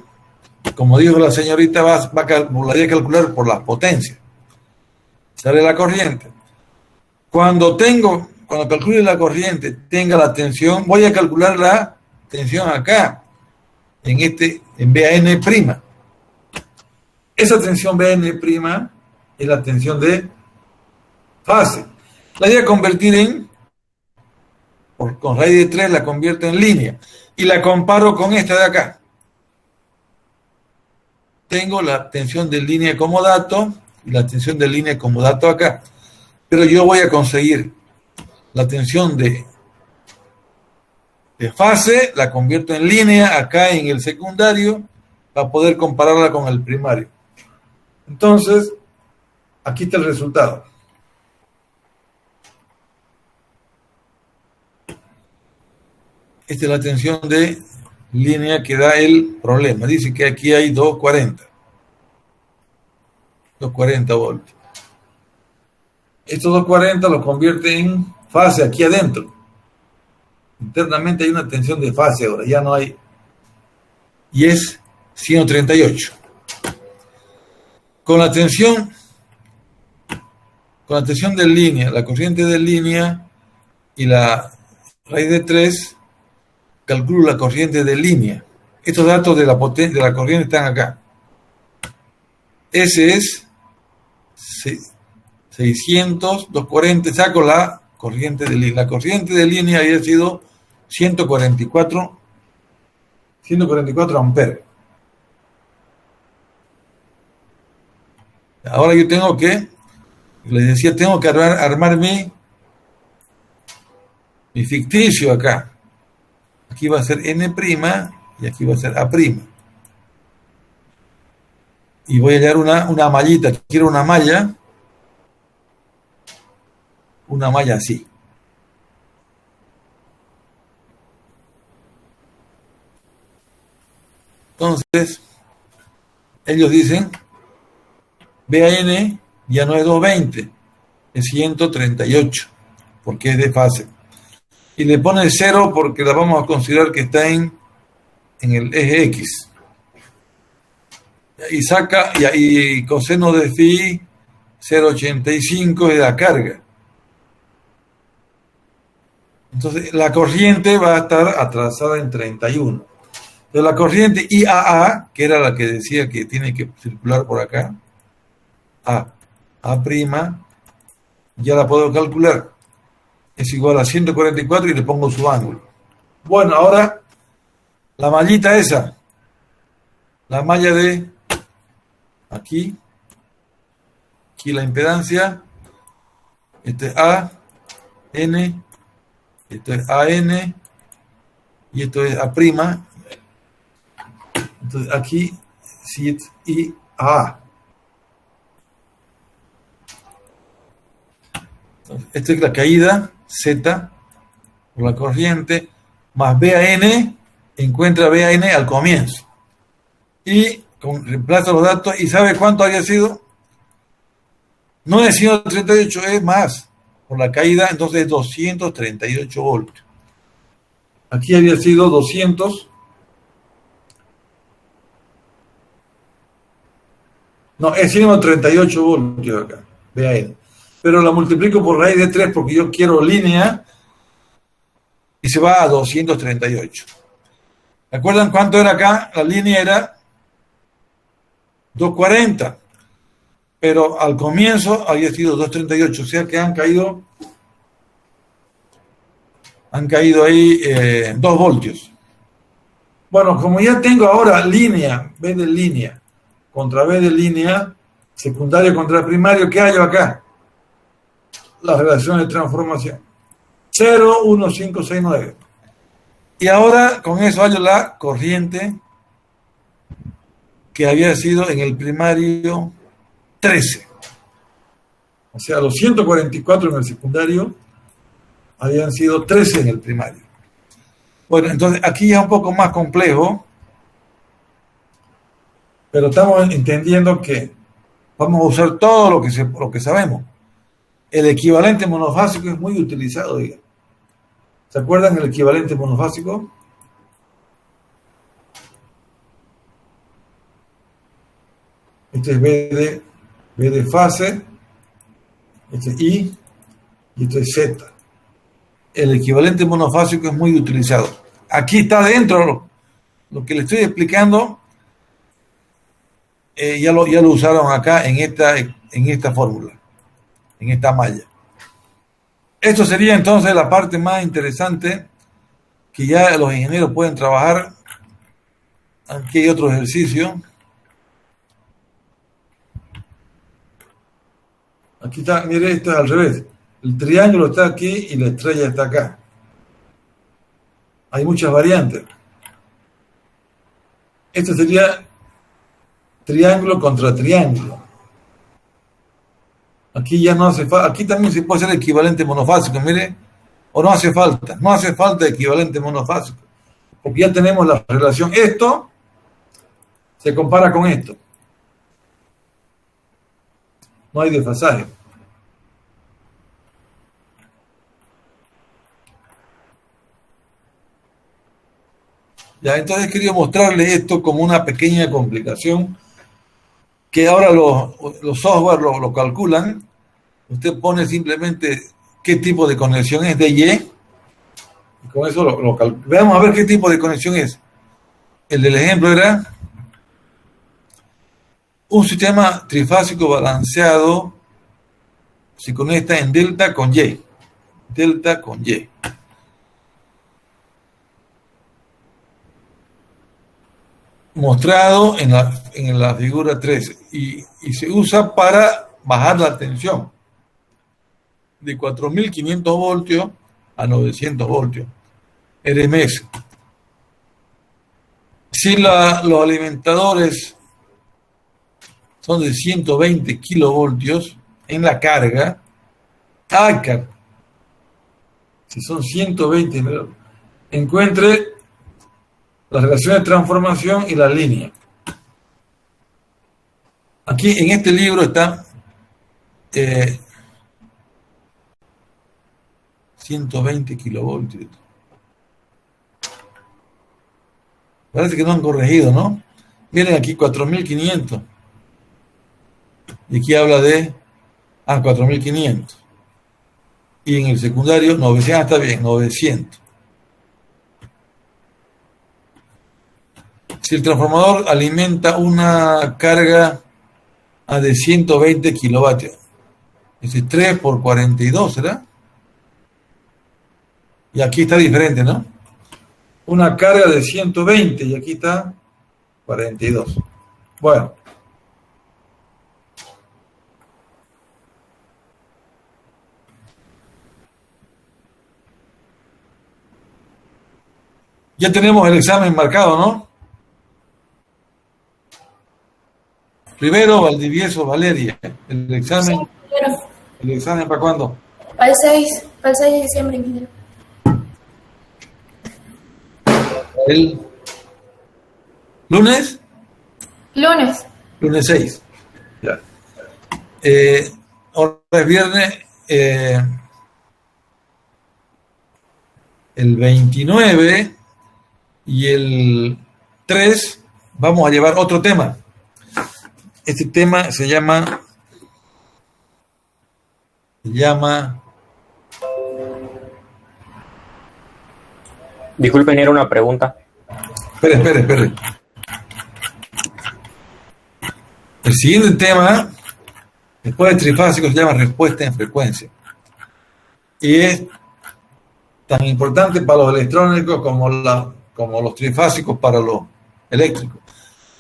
S2: como dijo la señorita, la voy a calcular por las potencias. Sale la corriente. Cuando calcule la corriente, tenga la tensión, voy a calcular la tensión acá, en BAN'. Esa tensión BAN' es la tensión de fase. La voy a convertir con raíz de 3 la convierto en línea y la comparo con esta de acá. Tengo la tensión de línea como dato y la tensión de línea como dato acá. Pero yo voy a conseguir la tensión de fase, la convierto en línea acá en el secundario para poder compararla con el primario. Entonces, aquí está el resultado. Esta es la tensión de línea que da el problema. Dice que aquí hay 240 voltios. Estos 240 los convierte en fase aquí adentro. Internamente hay una tensión de fase ahora, ya no hay. Y es 138. Con la tensión de línea, la corriente de línea y la raíz de 3, calculo la corriente de línea. Estos datos de la corriente están acá. Ese es 600, 240, saco la corriente de línea. La corriente de línea había sido 144 amperes. Ahora yo tengo que, les decía, tengo que armar mi ficticio acá. Aquí va a ser N' y aquí va a ser A'. Y voy a hallar una mallita. Quiero una malla así. Entonces, ellos dicen, BAN ya no es 220, es 138, porque es de fase. Y le pone 0 porque la vamos a considerar que está en el eje X. Y saca, y coseno de phi 0,85 es la carga. Entonces, la corriente va a estar atrasada en 31. Entonces, la corriente IAA, que era la que decía que tiene que circular por acá, A', ya la puedo calcular. Es igual a 144 y le pongo su ángulo. Bueno, ahora, la mallita esa, la malla de aquí la impedancia, esto es A, N, esto es AN y esto es A'. Entonces aquí, SIT y A. Entonces, esta es la caída, Z, por la corriente, más B a N, encuentra B a N al comienzo. Y reemplaza los datos y ¿sabe cuánto había sido? No es 138, es más. Por la caída, entonces es 238 voltios. Aquí había sido 200. No, es 138 voltios acá. Vean. Pero la multiplico por raíz de 3 porque yo quiero línea y se va a 238. ¿Se acuerdan cuánto era acá? La línea era 240. Pero al comienzo había sido 238. O sea que han caído ahí 2 voltios. Bueno, como ya tengo ahora línea, B de línea, contra B de línea, secundario contra primario, ¿qué hay acá? La relación de transformación. 0, 1, 5, 6, 9. Y ahora con eso hallo la corriente que había sido en el primario 13. O sea, los 144 en el secundario habían sido 13 en el primario. Bueno, entonces aquí ya es un poco más complejo, pero estamos entendiendo que vamos a usar todo lo que sabemos. El equivalente monofásico es muy utilizado, diga. ¿Se acuerdan del equivalente monofásico? Este es B de fase, este es I y este es Z. El equivalente monofásico es muy utilizado. Aquí está dentro lo que le estoy explicando, ya lo usaron acá en esta fórmula, en esta malla. Esto sería entonces la parte más interesante que ya los ingenieros pueden trabajar. Aquí hay otro ejercicio. Aquí está, mire, esto es al revés. El triángulo está aquí y la estrella está acá. Hay muchas variantes. Esto sería triángulo contra triángulo. Aquí ya no hace falta. Aquí también se puede hacer equivalente monofásico, mire. O no hace falta. No hace falta equivalente monofásico. Porque ya tenemos la relación. Esto se compara con esto. No hay desfasaje. Ya, entonces quería mostrarles esto como una pequeña complicación que ahora los software lo calculan. Usted pone simplemente qué tipo de conexión es de Y y con eso lo calcula. Veamos a ver qué tipo de conexión es. El del ejemplo era un sistema trifásico balanceado se conecta en delta con Y. Delta con Y. Mostrado en la figura 13 y se usa para bajar la tensión de 4.500 voltios a 900 voltios RMS. Si los alimentadores son de 120 kilovoltios en la carga, si son 120, encuentre la relación de transformación y la línea. Aquí en este libro está 120 kilovoltios. Parece que no han corregido, ¿no? Miren aquí 4.500. Y aquí habla de 4.500. Y en el secundario 900, está bien, 900. Si el transformador alimenta una carga de 120 kilovatios, es 3 por 42, ¿será? Y aquí está diferente, ¿no? Una carga de 120 y aquí está 42. Bueno. Ya tenemos el examen marcado, ¿no? Rivero, Valdivieso, Valeria. El
S4: Sí,
S2: examen,
S4: pero
S2: ¿el examen para cuándo?
S4: para el 6 de diciembre, ingeniero.
S2: El lunes,
S4: Lunes.
S2: lunes 6. Ya. Ahora es viernes, el 29 y el 3 vamos a llevar otro tema. Este tema se llama
S6: Disculpen, era una pregunta.
S2: espere. El siguiente tema, después de trifásico, se llama respuesta en frecuencia. Y es tan importante para los electrónicos como los trifásicos para los eléctricos.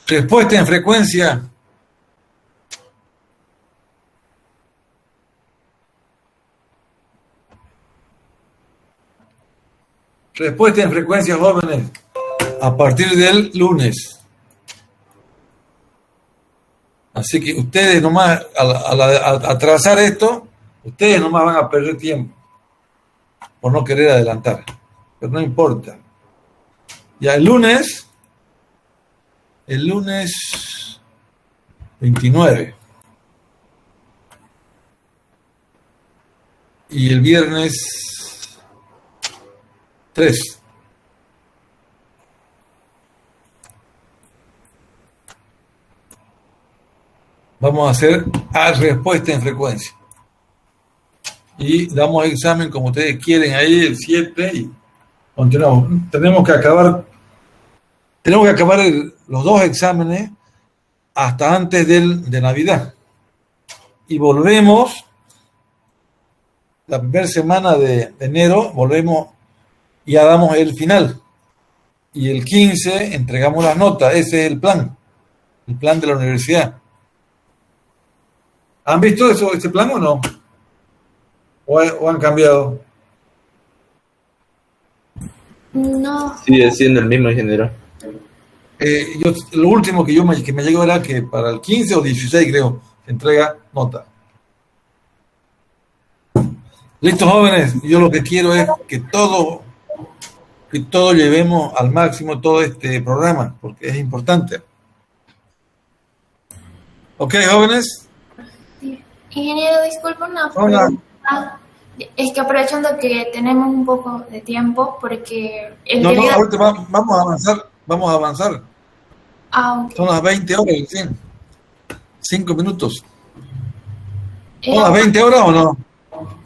S2: Respuesta en frecuencia. Respuesta en frecuencia, jóvenes, a partir del lunes. Así que ustedes nomás, al trazar esto, ustedes nomás van a perder tiempo por no querer adelantar. Pero no importa. Ya el lunes 29 y el viernes 3. Vamos a hacer respuesta en frecuencia. Y damos examen como ustedes quieren ahí el 7 y continuamos. Tenemos que acabar los dos exámenes hasta antes de Navidad. Y volvemos, la primera semana de enero, volvemos y ya damos el final. Y el 15 entregamos las notas. Ese es el plan de la universidad. ¿Han visto ese plan o no? ¿O han cambiado?
S4: No.
S7: Sigue siendo el mismo ingeniero.
S2: Lo último que me llegó era que para el 15 o 16, creo, se entrega nota. Listo, jóvenes. Yo lo que quiero es que todos llevemos al máximo todo este programa, porque es importante. ¿Ok, jóvenes?
S4: Ingeniero, disculpa una
S2: Hola.
S4: pregunta. Es que aprovechando que tenemos un poco de tiempo, porque
S2: No, ahorita vamos a avanzar.
S4: Ok.
S2: Son las 20 horas, ¿sí? 5 minutos. ¿Son
S4: Era-
S2: las 20 horas o no?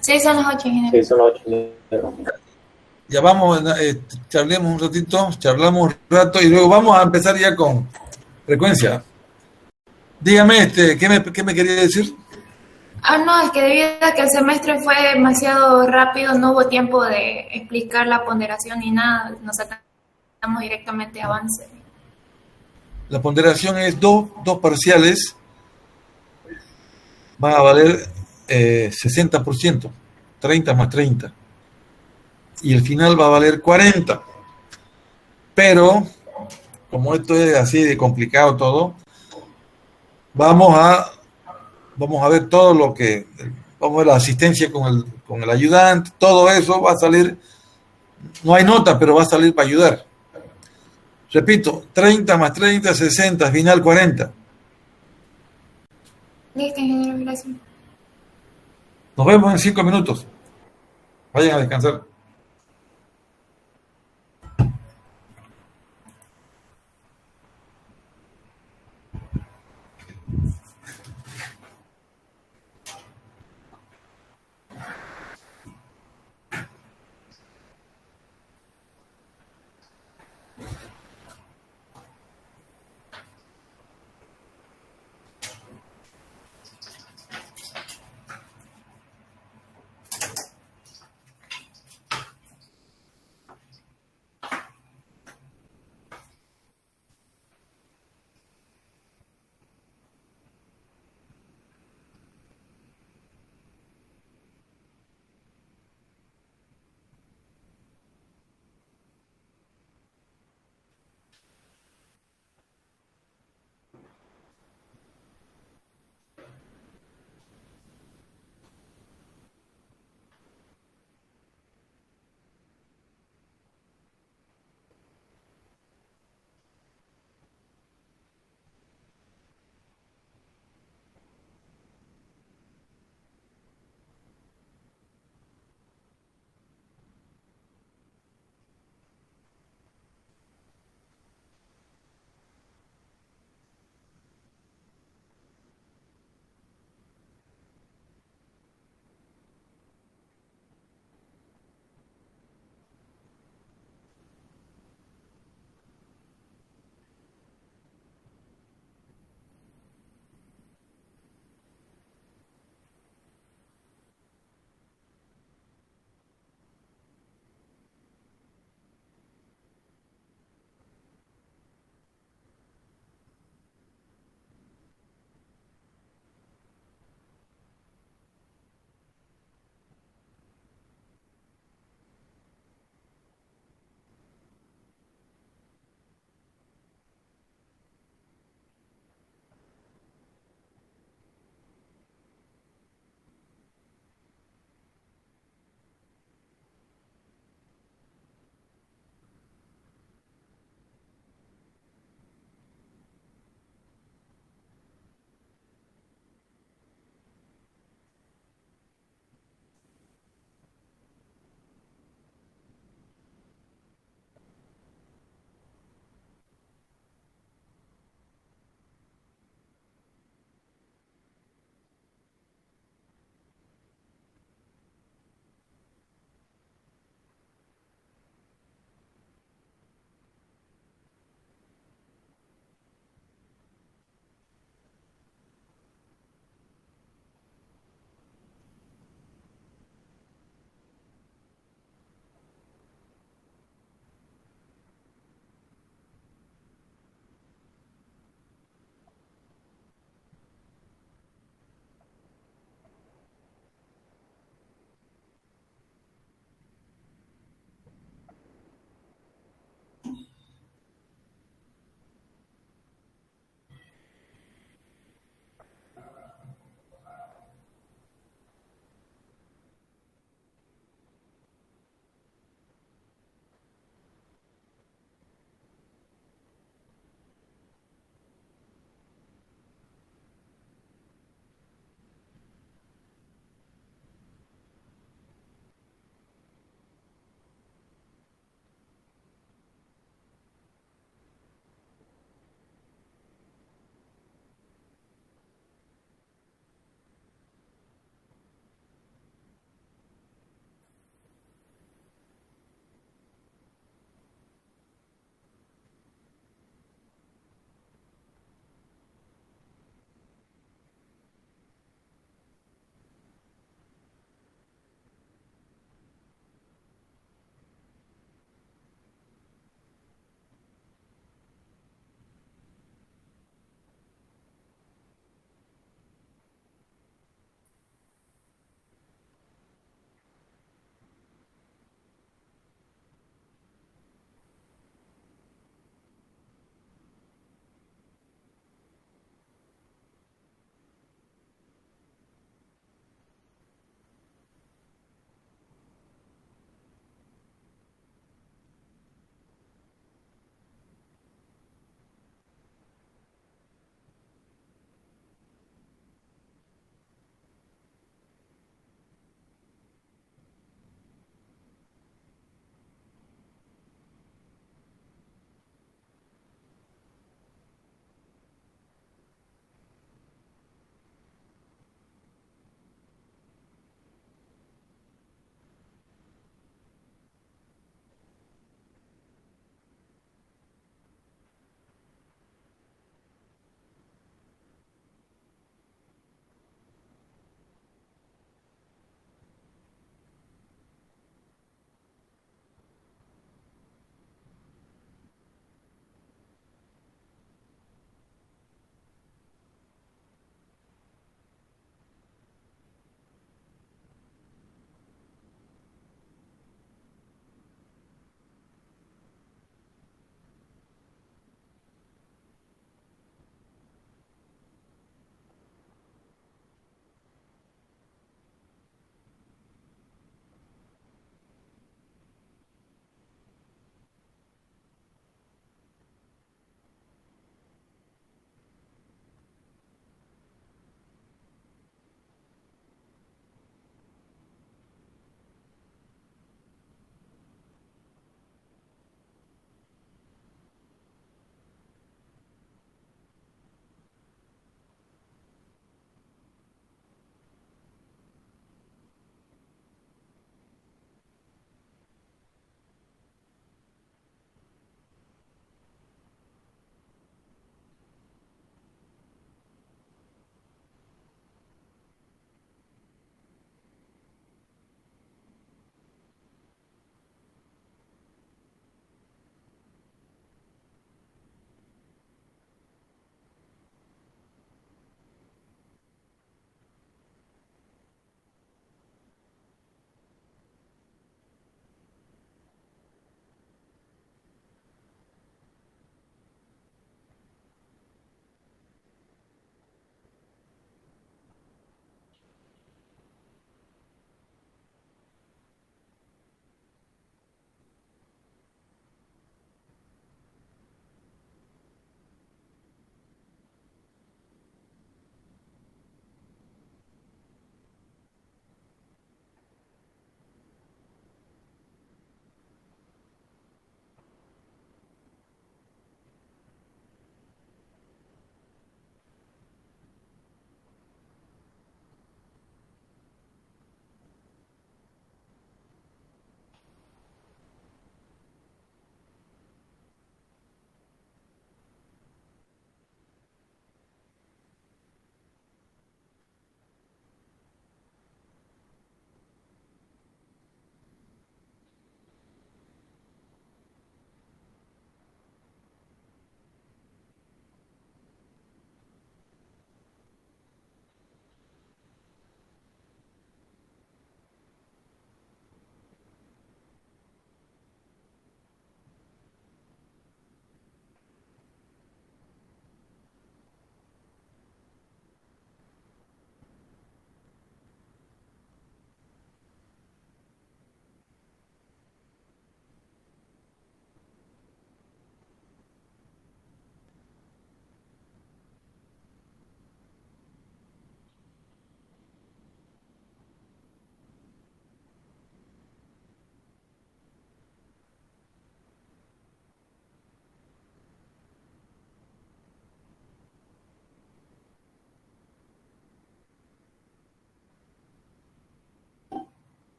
S4: Sí, son las 8, ingeniero.
S6: Sí, son 8.
S2: Ya vamos, charlamos un rato y luego vamos a empezar ya con frecuencia. Dígame, ¿qué me quería decir?
S4: No, es que debido a que el semestre fue demasiado rápido, no hubo tiempo de explicar la ponderación ni nada, nos sacamos directamente a avance.
S2: La ponderación es dos parciales, van a valer 60%, 30 más 30. Y el final va a valer 40. Pero, como esto es así de complicado todo, vamos a ver todo lo que, vamos a ver la asistencia con el ayudante, todo eso va a salir, no hay nota, pero va a salir para ayudar. Repito, 30 más 30, 60, final 40.
S4: Listo, ingeniero, gracias.
S2: Nos vemos en 5 minutos. Vayan a descansar.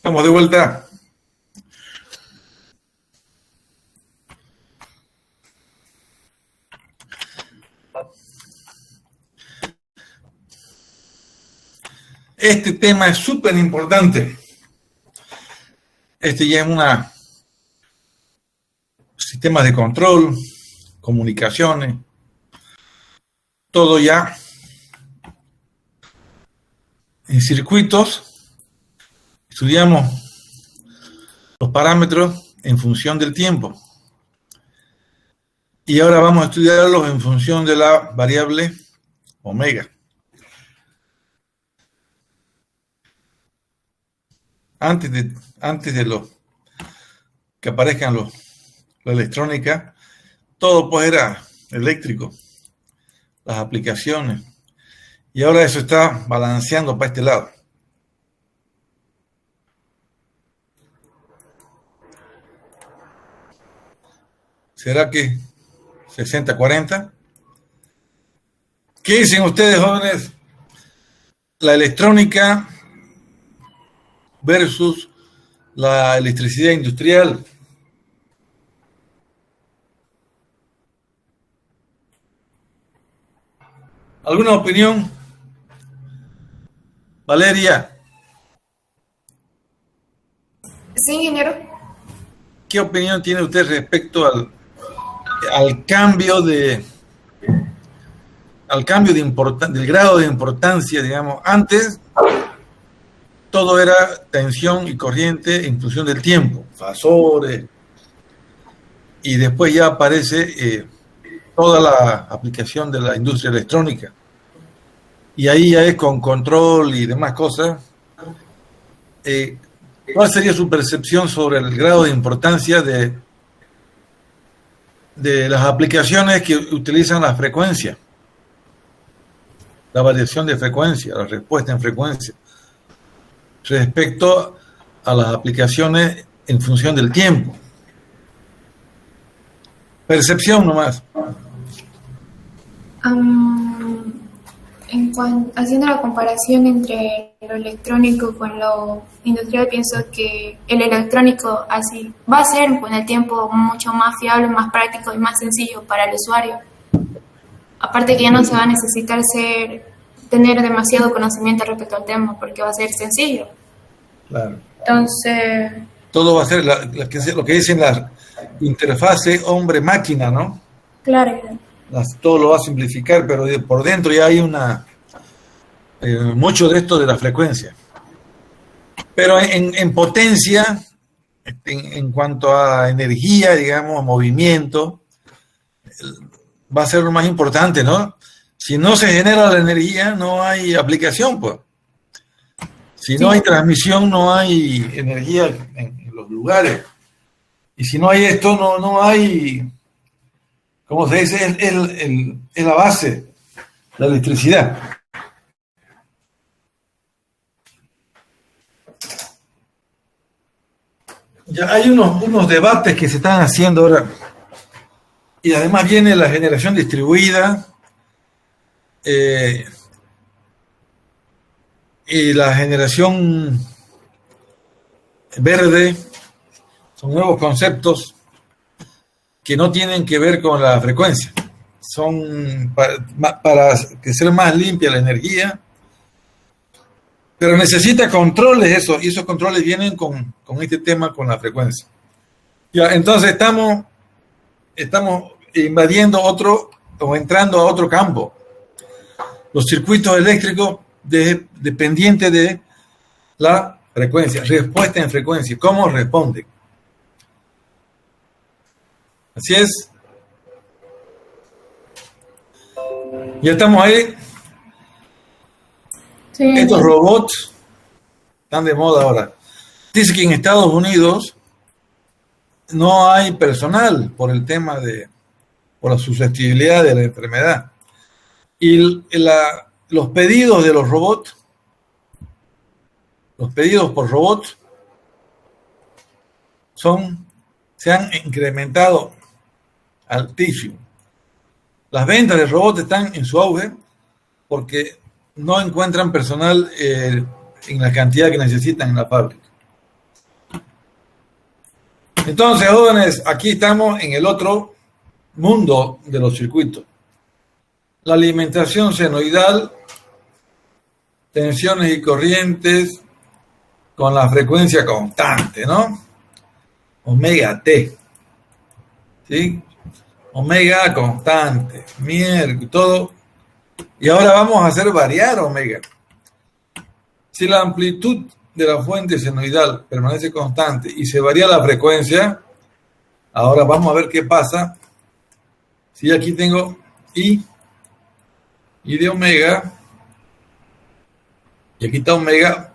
S2: Estamos de vuelta. Este tema es súper importante. Este ya es una sistemas de control, comunicaciones, todo ya en circuitos. Estudiamos los parámetros en función del tiempo. Y ahora vamos a estudiarlos en función de la variable omega. Antes de que aparezcan la electrónica, todo pues era eléctrico, las aplicaciones. Y ahora eso está balanceando para este lado. ¿Será que 60-40? ¿Qué dicen ustedes, jóvenes? La electrónica versus la electricidad industrial. ¿Alguna opinión? Valeria.
S4: Sí, ingeniero.
S2: ¿Qué opinión tiene usted respecto al cambio del grado de importancia, digamos? Antes todo era tensión y corriente en función del tiempo, fasores, y después ya aparece toda la aplicación de la industria electrónica. Y ahí ya es con control y demás cosas. ¿Cuál sería su percepción sobre el grado de importancia de las aplicaciones que utilizan la frecuencia? La variación de frecuencia, la respuesta en frecuencia, respecto a las aplicaciones en función del tiempo. Percepción nomás.
S4: Haciendo la comparación entre lo electrónico con lo industrial, pienso que el electrónico así va a ser con el tiempo mucho más fiable, más práctico y más sencillo para el usuario. Aparte que ya no se va a necesitar tener demasiado conocimiento respecto al tema, porque va a ser sencillo.
S2: Claro.
S4: Entonces,
S2: todo va a ser lo que dicen las interfaces hombre-máquina, ¿no?
S4: claro.
S2: Todo lo va a simplificar, pero por dentro ya hay mucho de esto de la frecuencia. Pero en potencia, en cuanto a energía, digamos, movimiento, va a ser lo más importante, ¿no? Si no se genera la energía, no hay aplicación, pues. Si no hay transmisión, no hay energía en los lugares. Y si no hay esto, no hay, ¿cómo se dice? Es la base, la electricidad. Ya hay unos debates que se están haciendo ahora. Y además viene la generación distribuida y la generación verde. Son nuevos conceptos que no tienen que ver con la frecuencia. Son para que sea más limpia la energía. Pero necesita controles eso, y esos controles vienen con este tema, con la frecuencia. Ya, entonces estamos invadiendo o entrando a otro campo. Los circuitos eléctricos dependientes de la frecuencia, respuesta en frecuencia, cómo responden. Así es. Ya estamos ahí.
S4: Sí.
S2: Estos robots están de moda ahora. Dice que en Estados Unidos no hay personal por el tema por la susceptibilidad de la enfermedad. Y los pedidos de los robots, los pedidos por robots, se han incrementado altísimo. Las ventas de robots están en su auge porque no encuentran personal en la cantidad que necesitan en la fábrica. Entonces, jóvenes, aquí estamos en el otro mundo de los circuitos. La alimentación senoidal, tensiones y corrientes con la frecuencia constante, ¿no? Omega T. ¿Sí? Omega constante, todo. Y ahora vamos a hacer variar omega. Si la amplitud de la fuente senoidal permanece constante y se varía la frecuencia, ahora vamos a ver qué pasa si aquí tengo I de omega, y aquí está omega.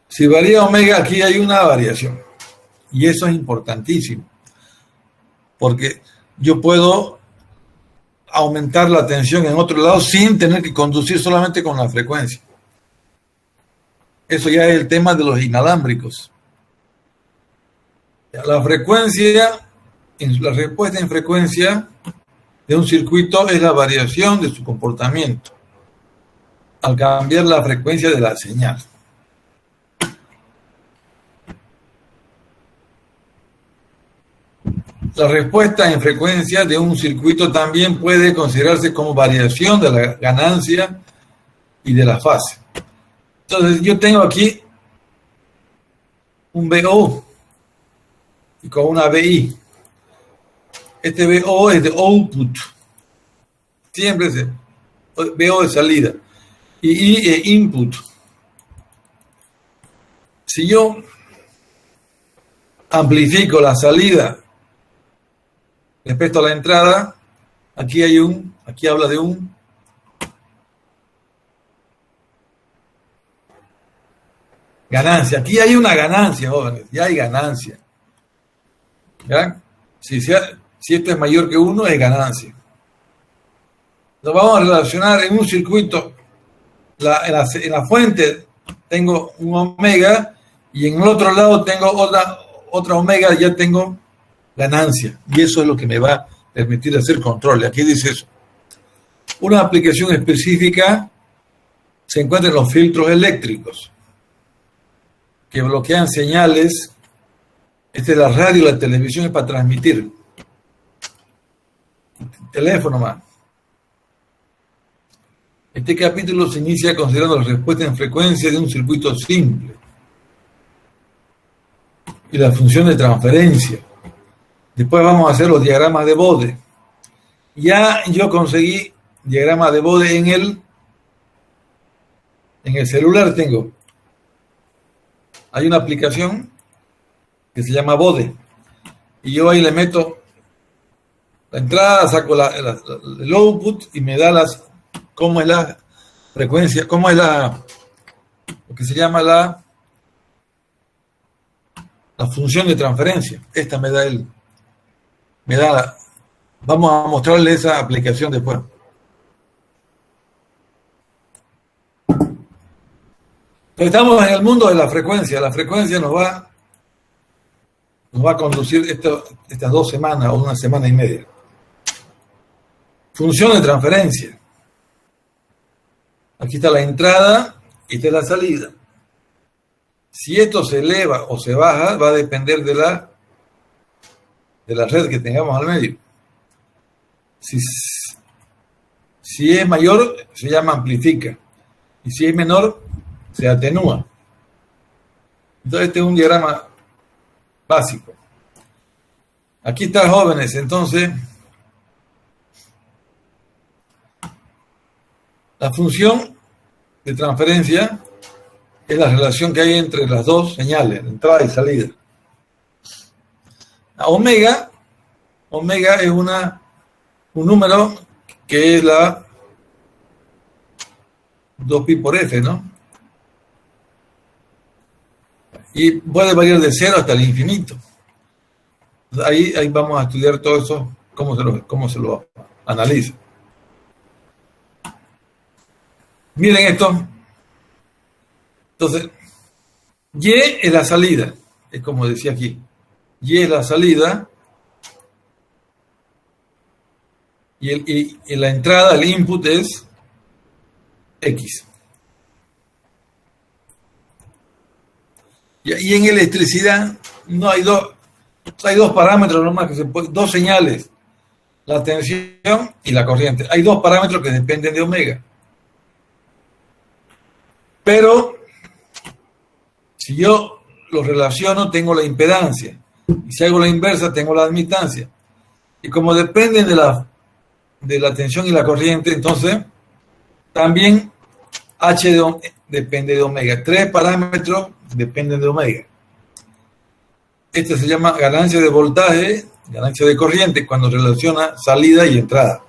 S2: Si varía omega, aquí hay una variación. Y eso es importantísimo, porque yo puedo aumentar la tensión en otro lado sin tener que conducir solamente con la frecuencia. Eso ya es el tema de los inalámbricos. La frecuencia, la respuesta en frecuencia de un circuito es la variación de su comportamiento al cambiar la frecuencia de la señal. La respuesta en frecuencia de un circuito también puede considerarse como variación de la ganancia y de la fase. Entonces, yo tengo aquí un VO y con una VI. Este VO es de output. Siempre es VO de salida. Y I es input. Si yo amplifico la salida respecto a la entrada, aquí habla de un ganancia. Aquí hay una ganancia, jóvenes, ya hay ganancia. ¿Ya? Si esto es mayor que 1, es ganancia. Nos vamos a relacionar en un circuito. En la fuente tengo un omega y en el otro lado tengo otra omega, ya tengo ganancia. Y eso es lo que me va a permitir hacer control. Aquí dice eso. Una aplicación específica se encuentra en los filtros eléctricos, que bloquean señales. La radio y la televisión es para transmitir. Teléfono más. Este capítulo se inicia considerando la respuesta en frecuencia de un circuito simple y la función de transferencia. Después vamos a hacer los diagramas de Bode. Ya yo conseguí diagrama de Bode en el celular tengo. Hay una aplicación que se llama Bode. Y yo ahí le meto la entrada, saco el output y me da cómo es la frecuencia, cómo es lo que se llama la función de transferencia. Esta me da vamos a mostrarle esa aplicación después. Pero estamos en el mundo de la frecuencia. La frecuencia nos va a conducir estas 2 semanas o 1 semana y media. Función de transferencia. Aquí está la entrada y esta es la salida. Si esto se eleva o se baja, va a depender de la red que tengamos al medio. Si es mayor, se llama amplifica. Y si es menor, se atenúa. Entonces, este es un diagrama básico. Aquí están jóvenes, entonces, la función de transferencia es la relación que hay entre las dos señales, entrada y salida. Omega es un número que es la 2pi por f, ¿no? Y puede variar de 0 hasta el infinito. Ahí vamos a estudiar todo eso, cómo se lo analiza. Miren esto. Entonces, Y es la salida, es como decía aquí. Y es la salida y la entrada, el input es X. Y en electricidad no hay Hay dos parámetros nomás que dos señales, la tensión y la corriente. Hay dos parámetros que dependen de omega. Pero si yo los relaciono, tengo la impedancia. Y si hago la inversa, tengo la admitancia. Y como dependen de la tensión y la corriente, entonces también depende de omega. Tres parámetros dependen de omega. Este se llama ganancia de voltaje, ganancia de corriente, cuando relaciona salida y entrada.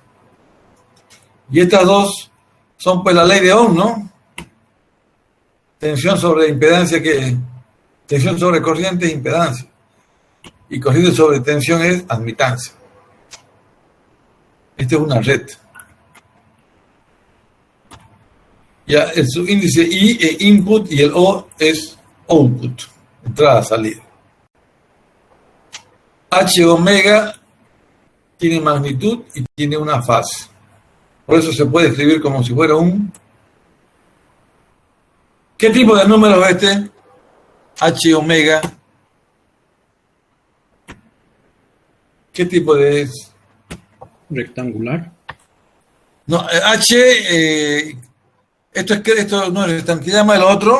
S2: Y estas dos son pues la ley de Ohm, ¿no? Tensión sobre impedancia, tensión sobre corriente es impedancia. Y corriente sobre tensión es admitancia. Esta es una red. Ya el subíndice I es input y el O es output, entrada, salida. H omega tiene magnitud y tiene una fase. Por eso se puede escribir como si fuera un... ¿Qué tipo de número es este? H omega. ¿Qué tipo de es?
S1: Rectangular.
S2: No, H, esto no es rectangular, ¿qué llama el otro?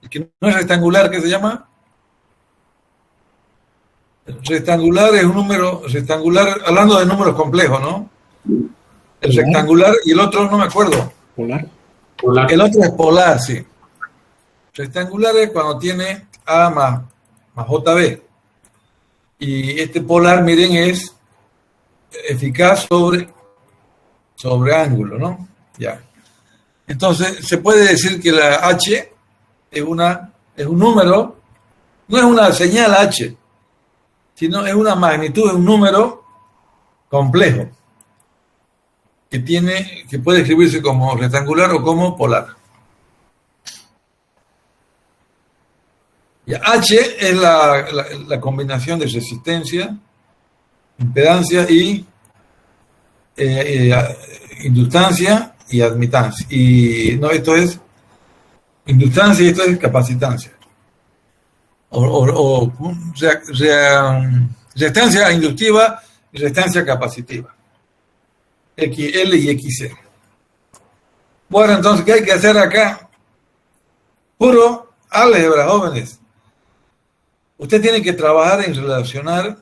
S2: El que no es rectangular, ¿qué se llama? Rectangular es un número, rectangular, hablando de números complejos, ¿no? El rectangular y el otro no me acuerdo.
S1: Polar.
S2: El otro es polar, sí. Rectangular es cuando tiene A más JB. Y este polar, miren, es eficaz sobre ángulo, ¿no? Ya. Entonces, se puede decir que la H es un número, no es una señal H, sino es una magnitud, es un número complejo que puede escribirse como rectangular o como polar. Ya, H es la combinación de resistencia, impedancia y inductancia y admitancia. Y no, esto es inductancia y esto es capacitancia. Resistencia inductiva y resistencia capacitiva. XL y XC. Bueno, entonces, ¿qué hay que hacer acá? Puro álgebra, jóvenes. Usted tiene que trabajar en relacionar.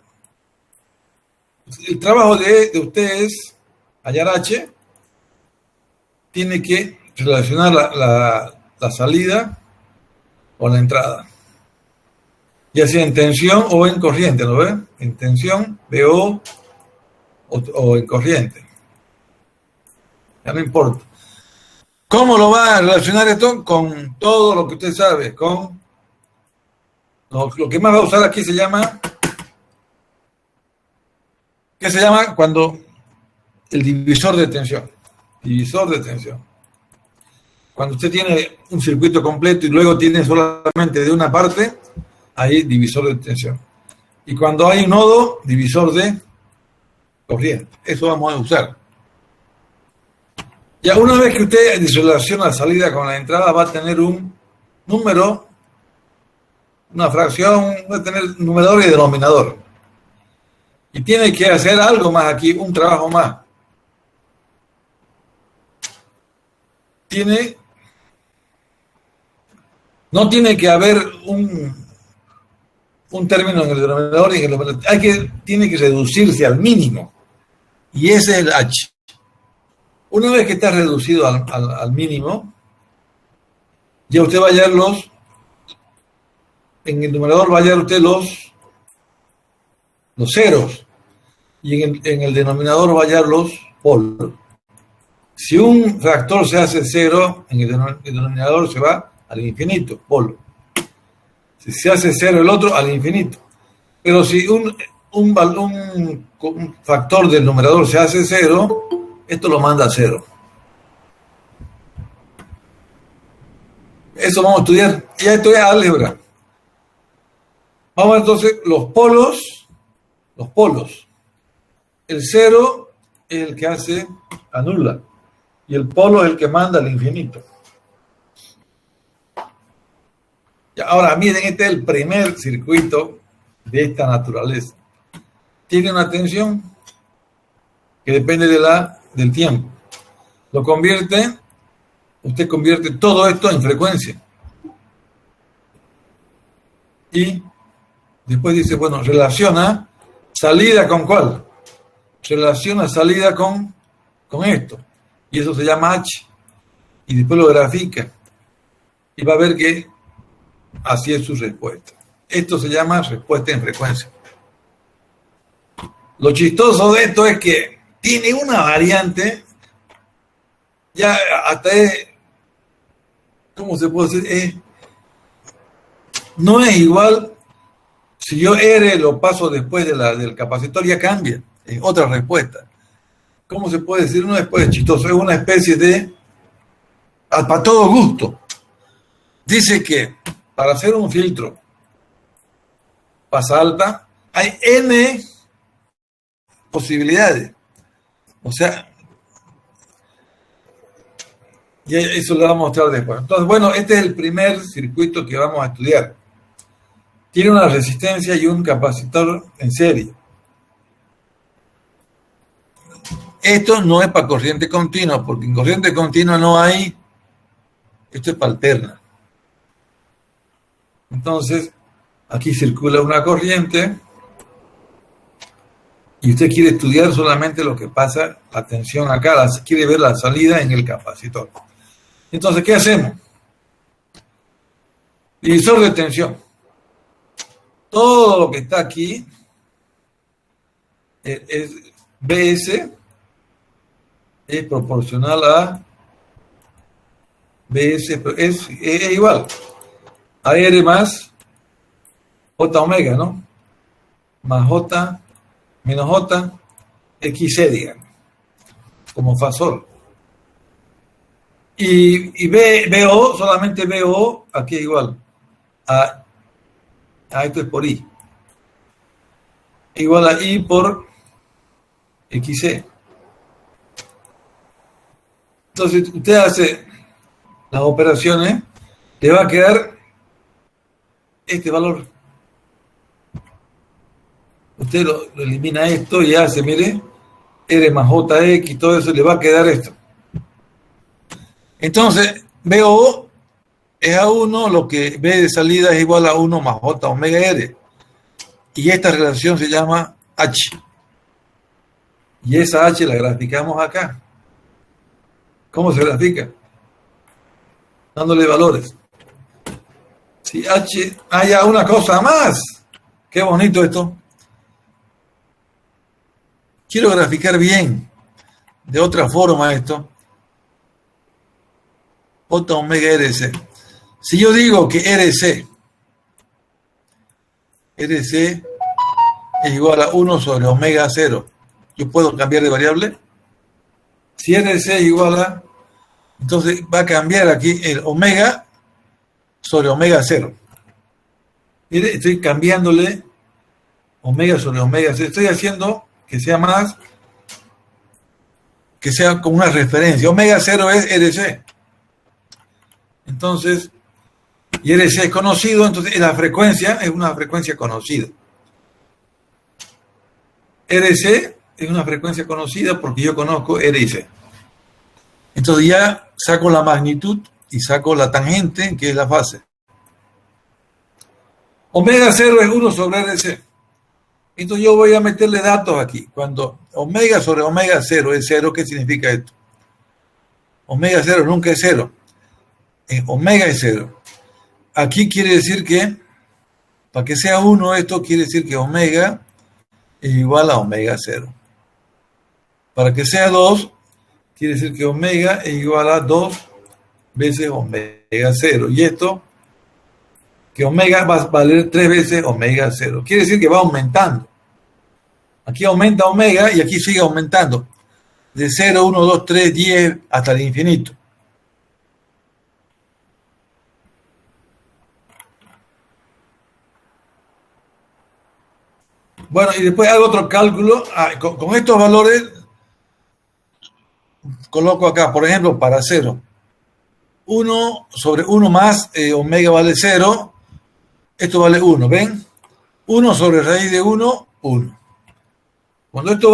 S2: El trabajo de ustedes, hallar H, tiene que relacionar la salida con la entrada. Ya sea en tensión o en corriente, ¿no ve? En tensión, VO o en corriente. Ya no importa. ¿Cómo lo va a relacionar esto? Con todo lo que usted sabe, con lo que más va a usar aquí se llama, ¿qué se llama? Cuando el divisor de tensión. Divisor de tensión. Cuando usted tiene un circuito completo y luego tiene solamente de una parte, hay divisor de tensión. Y cuando hay un nodo, divisor de corriente. Eso vamos a usar. Ya una vez que usted relaciona la salida con la entrada, va a tener un número, una fracción, va a tener numerador y denominador. Y tiene que hacer algo más aquí, un trabajo más. No tiene que haber un término en el denominador y en el numerador. Tiene que reducirse al mínimo. Y ese es el H. Una vez que está reducido al mínimo, ya usted va a hallar en el numerador va a hallar usted los ceros. Y en el denominador va a hallar los polos. Si un factor se hace cero, en el denominador se va al infinito, polo. Si se hace cero el otro, al infinito. Pero si un factor del numerador se hace cero, esto lo manda a cero. Eso vamos a estudiar. Ya esto es álgebra. Vamos entonces, los polos. El cero es el que anula. Y el polo es el que manda al infinito. Y ahora miren, este es el primer circuito de esta naturaleza. Tiene una tensión que depende del tiempo. Usted convierte todo esto en frecuencia. Y después dice, bueno, relaciona salida con cuál. Relaciona salida con esto. Y eso se llama H. Y después lo grafica. Y va a ver que así es su respuesta. Esto se llama respuesta en frecuencia. Lo chistoso de esto es que tiene una variante, ya hasta es, ¿cómo se puede decir? No es igual, si yo R lo paso después del capacitor, ya cambia, es otra respuesta. ¿Cómo se puede decir? No es chistoso, es una especie de, para todo gusto. Dice que para hacer un filtro pasa alta, hay N posibilidades. O sea, y eso lo vamos a mostrar después. Entonces, bueno, este es el primer circuito que vamos a estudiar. Tiene una resistencia y un capacitor en serie. Esto no es para corriente continua, porque en corriente continua no hay, esto es para alterna. Entonces, aquí circula una corriente y usted quiere estudiar solamente lo que pasa, la tensión acá, quiere ver la salida en el capacitor. Entonces, ¿qué hacemos? Divisor de tensión. Todo lo que está aquí es BS, es proporcional a BS, es igual a R más J omega, ¿no? Más J menos J, XC, digamos, como fasor. Y BO, solamente BO, aquí es igual a esto es por I. Igual a I por XC. Entonces, usted hace las operaciones, le va a quedar este valor. Usted lo elimina esto y hace, mire, R más JX, todo eso, le va a quedar esto. Entonces, BO es a 1, lo que B de salida es igual a 1 más J omega R. Y esta relación se llama H. Y esa H la graficamos acá. ¿Cómo se grafica? Dándole valores. Si H haya una cosa más. Qué bonito esto. Quiero graficar bien, de otra forma esto. J omega RC. Si yo digo que RC es igual a 1 sobre omega 0, ¿yo puedo cambiar de variable? Si RC es igual a, entonces va a cambiar aquí el omega sobre omega 0. Mire, estoy cambiándole omega sobre omega 0. Estoy haciendo que sea más, que sea con una referencia. Omega 0 es RC. Entonces, y RC es conocido, entonces la frecuencia es una frecuencia conocida. RC es una frecuencia conocida porque yo conozco R y C. Entonces ya saco la magnitud y saco la tangente, que es la fase. Omega 0 es 1 sobre RC. Entonces yo voy a meterle datos aquí. Cuando omega sobre omega 0 es 0, ¿qué significa esto? Omega 0 nunca es 0. Omega es 0. Aquí quiere decir que, para que sea 1 esto, quiere decir que omega es igual a omega 0. Para que sea 2, quiere decir que omega es igual a 2 veces omega 0. Y esto, que omega va a valer 3 veces omega 0. Quiere decir que va aumentando. Aquí aumenta omega y aquí sigue aumentando. De 0, 1, 2, 3, 10 hasta el infinito. Bueno, y después hago otro cálculo. Con estos valores, coloco acá, por ejemplo, para 0. 1 sobre 1 más omega vale 0. Esto vale 1, ¿ven? 1 sobre raíz de 1, 1. Cuando esto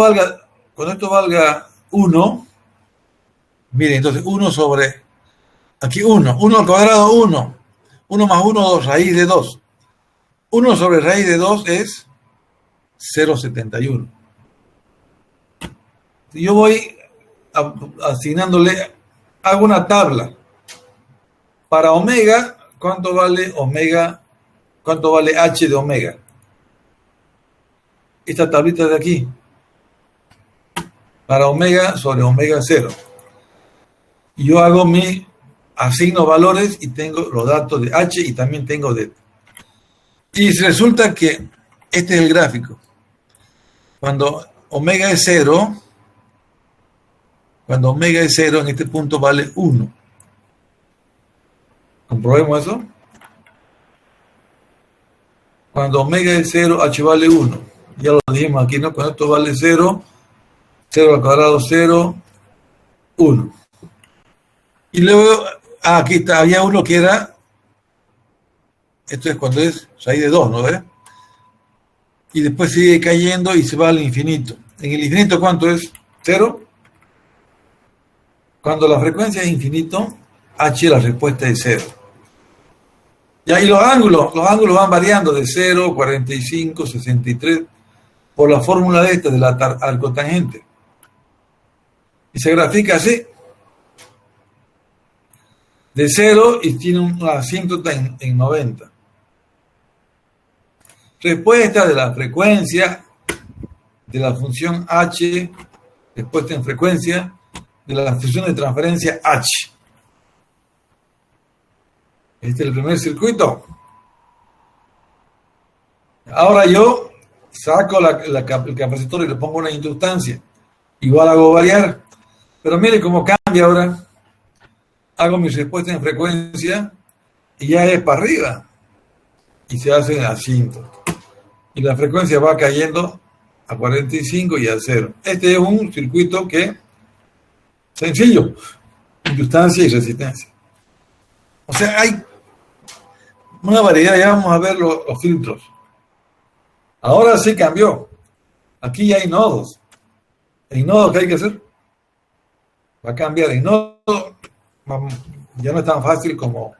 S2: valga 1, miren, entonces 1 sobre, aquí 1, 1 al cuadrado 1, 1 más 1, 2, raíz de 2. 1 sobre raíz de 2 es 0,71. Yo voy asignándole, hago una tabla. Para omega, ¿cuánto vale omega? ¿Cuánto vale h de omega? Esta tablita de aquí. Para omega sobre omega 0. Y yo asigno valores y tengo los datos de h y también tengo de... Y resulta que este es el gráfico. Cuando omega es 0, en este punto vale 1. ¿Comprobemos eso? Cuando omega es 0, h vale 1. Ya lo dijimos aquí, ¿no? Cuando esto vale 0, 0 al cuadrado 0, 1. Y luego, aquí está, había uno que era, esto es cuando es raíz de 2, ¿no ves? Y después sigue cayendo y se va al infinito. ¿En el infinito cuánto es? 0. Cuando la frecuencia es infinito, h la respuesta es 0. Y ahí los ángulos van variando de 0, 45, 63, por la fórmula de la arcotangente. Y se grafica así. De 0 y tiene una asíntota en 90. Respuesta de la frecuencia de la función h, respuesta en frecuencia de la función de transferencia h. Este es el primer circuito. Ahora yo saco el capacitor y le pongo una inductancia. Igual hago variar. Pero mire cómo cambia ahora. Hago mi respuesta en frecuencia y ya es para arriba. Y se hace asíntota. Y la frecuencia va cayendo a 45 y a 0. Este es un circuito que sencillo. Inductancia y resistencia. O sea, hay una variedad. Ya vamos a ver los filtros. Ahora sí cambió. Aquí ya hay nodos. ¿El nodo qué hay que hacer? Va a cambiar. El nodo ya no es tan fácil como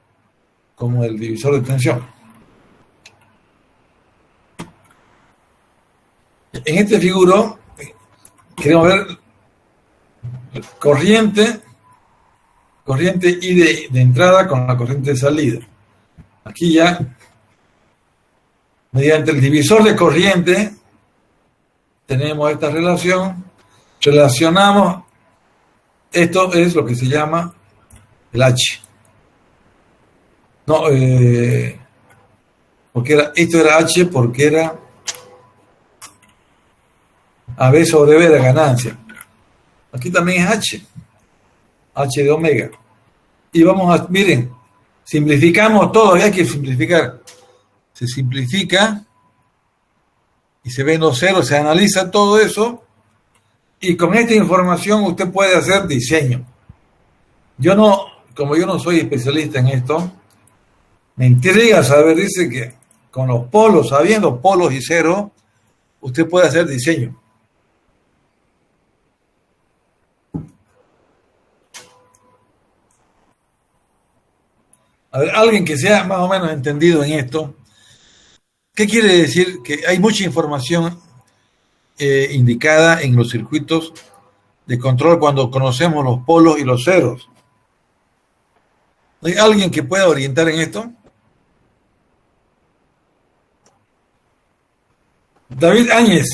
S2: el divisor de tensión. En este figuro queremos ver corriente I de entrada con la corriente de salida. Aquí ya, mediante el divisor de corriente, tenemos esta relación. Relacionamos, esto es lo que se llama el H. No, esto era H porque era AB sobre B de ganancia. Aquí también es H de omega. Y vamos a, miren, simplificamos todo, hay que simplificar. Se simplifica y se ven los ceros, se analiza todo eso y con esta información usted puede hacer diseño. Como yo no soy especialista en esto, me intriga saber, dice que con los polos, sabiendo polos y ceros, usted puede hacer diseño. A ver, alguien que sea más o menos entendido en esto, ¿qué quiere decir? Que hay mucha información indicada en los circuitos de control cuando conocemos los polos y los ceros. ¿Hay alguien que pueda orientar en esto? David Áñez.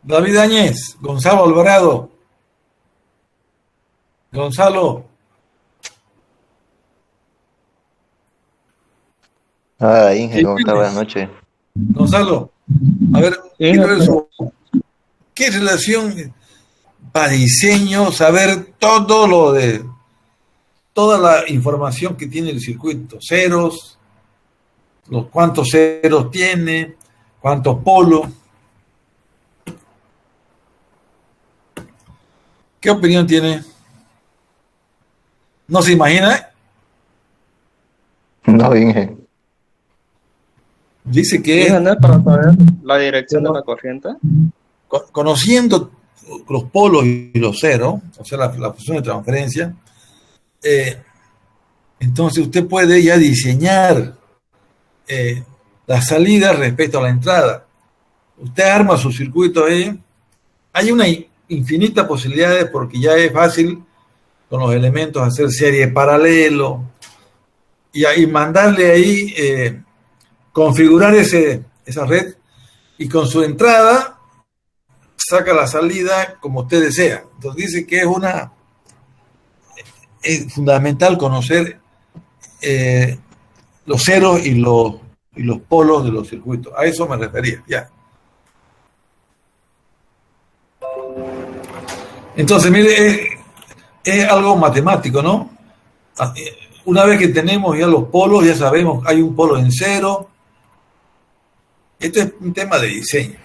S2: David Áñez, Gonzalo Alvarado. Gonzalo.
S7: Inge, ¿cómo está? Buenas noches.
S2: Gonzalo, a ver, ¿qué relación para diseño, saber toda la información que tiene el circuito? Ceros, cuántos ceros tiene, cuántos polos. ¿Qué opinión tiene? ¿No se imagina?
S7: No, Inge.
S2: Dice que
S3: Inge, ¿no es para saber la dirección de la corriente?
S2: conociendo los polos y los ceros, o sea, la función de transferencia, entonces usted puede ya diseñar la salida respecto a la entrada. Usted arma su circuito ahí. Hay una infinita posibilidades porque ya es fácil con los elementos hacer serie paralelo y mandarle ahí, configurar esa red y con su entrada saca la salida como usted desea. Entonces dice que es fundamental conocer los ceros y los polos de los circuitos. A eso me refería, ya. Entonces, mire, es algo matemático, ¿no? Una vez que tenemos ya los polos, ya sabemos, hay un polo en cero. Esto es un tema de diseño.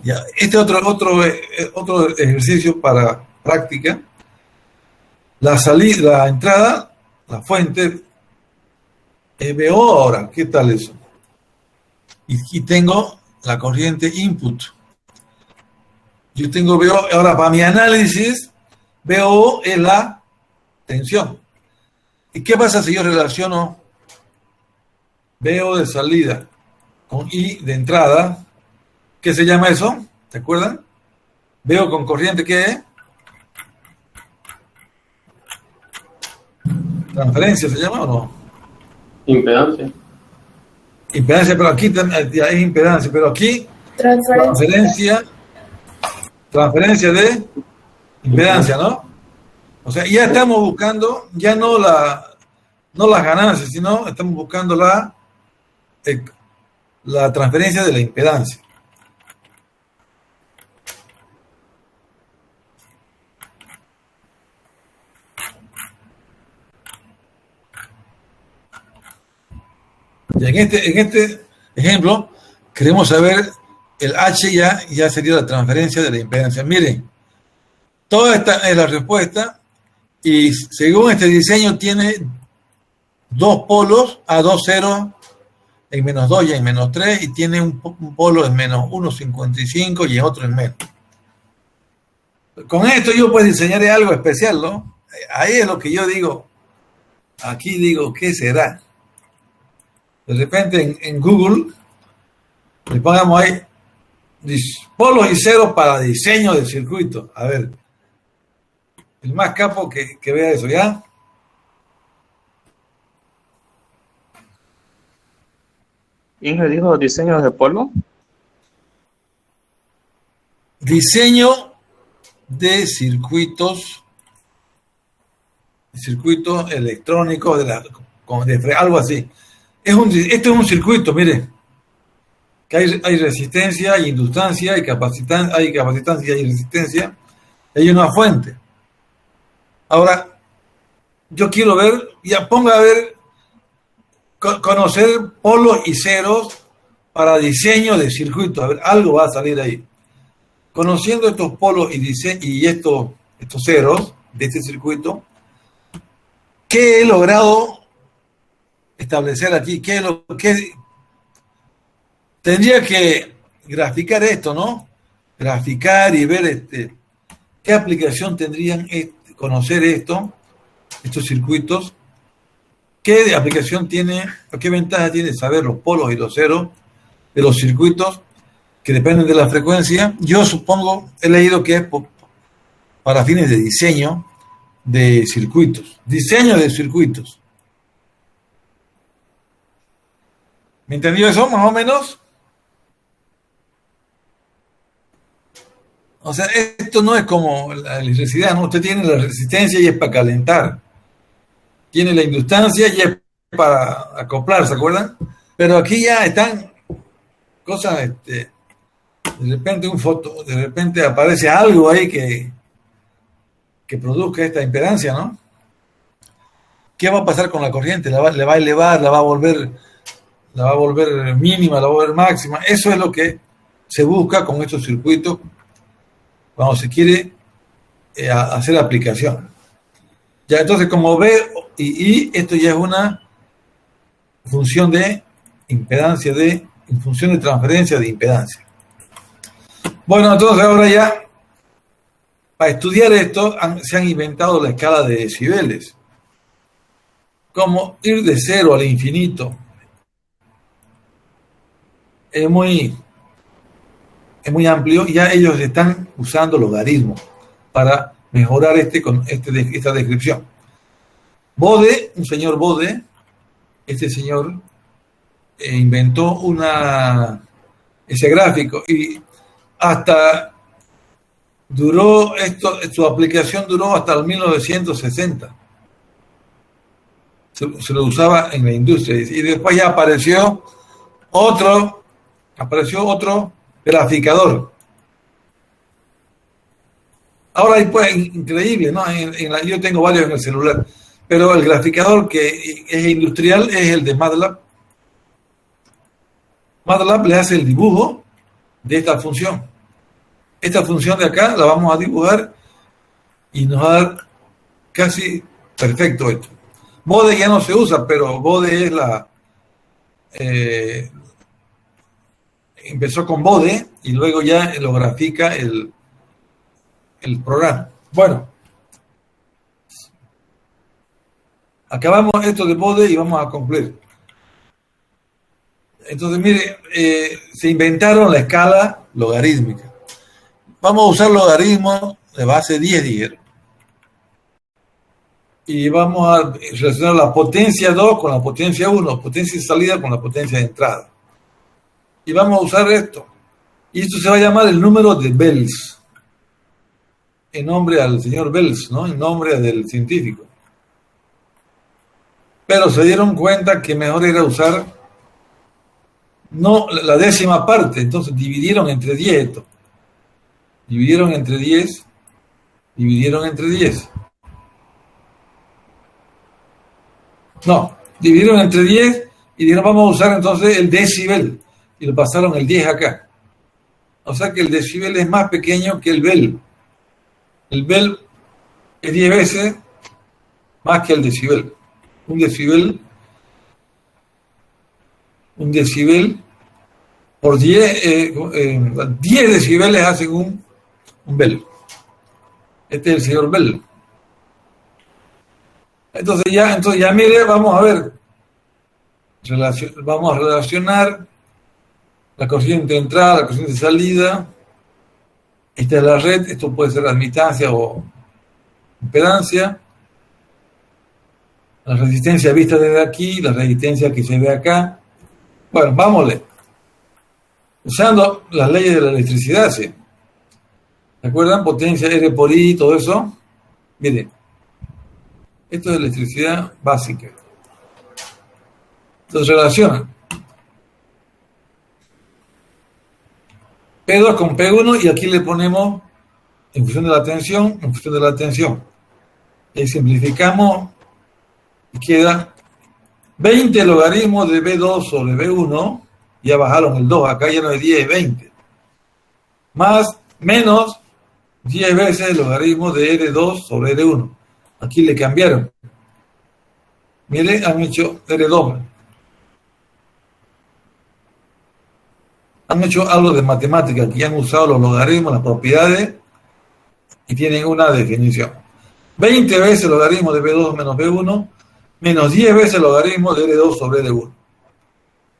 S2: Ya, este otro ejercicio para práctica. La salida, la entrada, la fuente, veo ahora, ¿qué tal eso? Y tengo la corriente input. Veo, ahora para mi análisis, veo en la tensión. ¿Y qué pasa si yo relaciono veo de salida con I de entrada? ¿Qué se llama eso? ¿Se acuerdan? Veo con corriente, ¿qué? ¿Transferencia se llama o no?
S6: Impedancia.
S2: Impedancia, pero aquí ya es impedancia, pero aquí transferencia de impedancia, ¿no? O sea, ya estamos buscando, ya no las ganancias, sino estamos buscando la transferencia de la impedancia. Y en este ejemplo, queremos saber el H ya sería la transferencia de la impedancia. Miren, toda esta es la respuesta y según este diseño tiene dos polos a dos ceros en menos 2 y en menos 3 y tiene un polo en menos 1,55 y otro en menos. Con esto yo puedo diseñar algo especial, ¿no? Ahí es lo que yo digo. Aquí digo, ¿qué será? De repente en Google le pongamos ahí polos y ceros para diseño de circuito. A ver, el más capo que vea eso, ¿ya?
S3: Inge dijo diseños de polo.
S2: Diseño de circuitos electrónicos, algo así. Esto es un circuito, mire, que hay resistencia, hay inductancia, hay capacitancia y resistencia, hay una fuente. Ahora, yo quiero ver, ya ponga a ver, conocer polos y ceros para diseño de circuito. A ver, algo va a salir ahí. Conociendo estos polos y estos ceros de este circuito, ¿qué he logrado establecer aquí? Tendría que graficar esto, ¿no? Graficar y ver qué aplicación tendrían conocer estos circuitos, qué aplicación tiene, o qué ventaja tiene saber los polos y los ceros de los circuitos que dependen de la frecuencia. Yo supongo, he leído que es para fines de diseño de circuitos. Diseño de circuitos. ¿Me entendió eso, más o menos? O sea, esto no es como la electricidad, ¿no? Usted tiene la resistencia y es para calentar. Tiene la inductancia y es para acoplar, ¿se acuerdan? Pero aquí ya están cosas, de repente aparece algo ahí que produzca esta impedancia, ¿no? ¿Qué va a pasar con la corriente? Le va a elevar, la va a volver mínima, la va a volver máxima. Eso es lo que se busca con estos circuitos cuando se quiere hacer aplicación. Ya, entonces, como ve, y esto ya es función de impedancia en función de transferencia de impedancia. Bueno, entonces ahora ya, para estudiar esto, se han inventado la escala de decibeles. Como ir de 0 al infinito es muy amplio, y ya ellos están usando logaritmos para mejorar esta descripción. Bode, un señor Bode, este señor inventó ese gráfico, y hasta su aplicación duró hasta el 1960. Se lo usaba en la industria, y después ya apareció otro graficador. Ahora hay, pues, increíble, ¿no? Yo tengo varios en el celular, pero el graficador que es industrial es el de MATLAB. MATLAB le hace el dibujo de esta función. Esta función de acá la vamos a dibujar y nos va a dar casi perfecto esto. Bode ya no se usa, pero Bode es empezó con Bode y luego ya lo grafica el programa. Bueno, acabamos esto de Bode y vamos a concluir. Entonces, mire, se inventaron la escala logarítmica. Vamos a usar logaritmos de base 10, dijeron. Y vamos a relacionar la potencia 2 con la potencia 1, potencia de salida con la potencia de entrada. Y vamos a usar esto. Y esto se va a llamar el número de Bells, en nombre al señor Bells, ¿no? En nombre del científico. Pero se dieron cuenta que mejor era usar no la décima parte, entonces dividieron entre 10 esto. Dividieron entre 10. No, dividieron entre 10 y dijeron vamos a usar entonces el decibel. Y lo pasaron el 10 acá. O sea que el decibel es más pequeño que el bel. El bel es 10 veces más que el decibel. Un decibel por 10 decibeles hacen un bel. Este es el señor Bell. Entonces ya mire, vamos a ver. Vamos a relacionar la corriente de entrada, la corriente de salida. Esta es la red, esto puede ser admitancia o impedancia. La resistencia vista desde aquí, la resistencia que se ve acá. Bueno, vámonos. Usando las leyes de la electricidad, ¿sí? ¿Se acuerdan? Potencia R por I, todo eso. Miren, esto es electricidad básica. Entonces relacionan P2 con P1 y aquí le ponemos en función de la tensión, Y simplificamos y queda 20 logaritmos de B2 sobre B1, ya bajaron el 2, acá ya no es 10, es 20. Menos 10 veces el logaritmo de R2 sobre R1. Aquí le cambiaron. Miren, han hecho R2. Han hecho algo de matemática, aquí han usado los logaritmos, las propiedades, y tienen una definición. 20 veces el logaritmo de B2 menos B1, menos 10 veces el logaritmo de R2 sobre R1.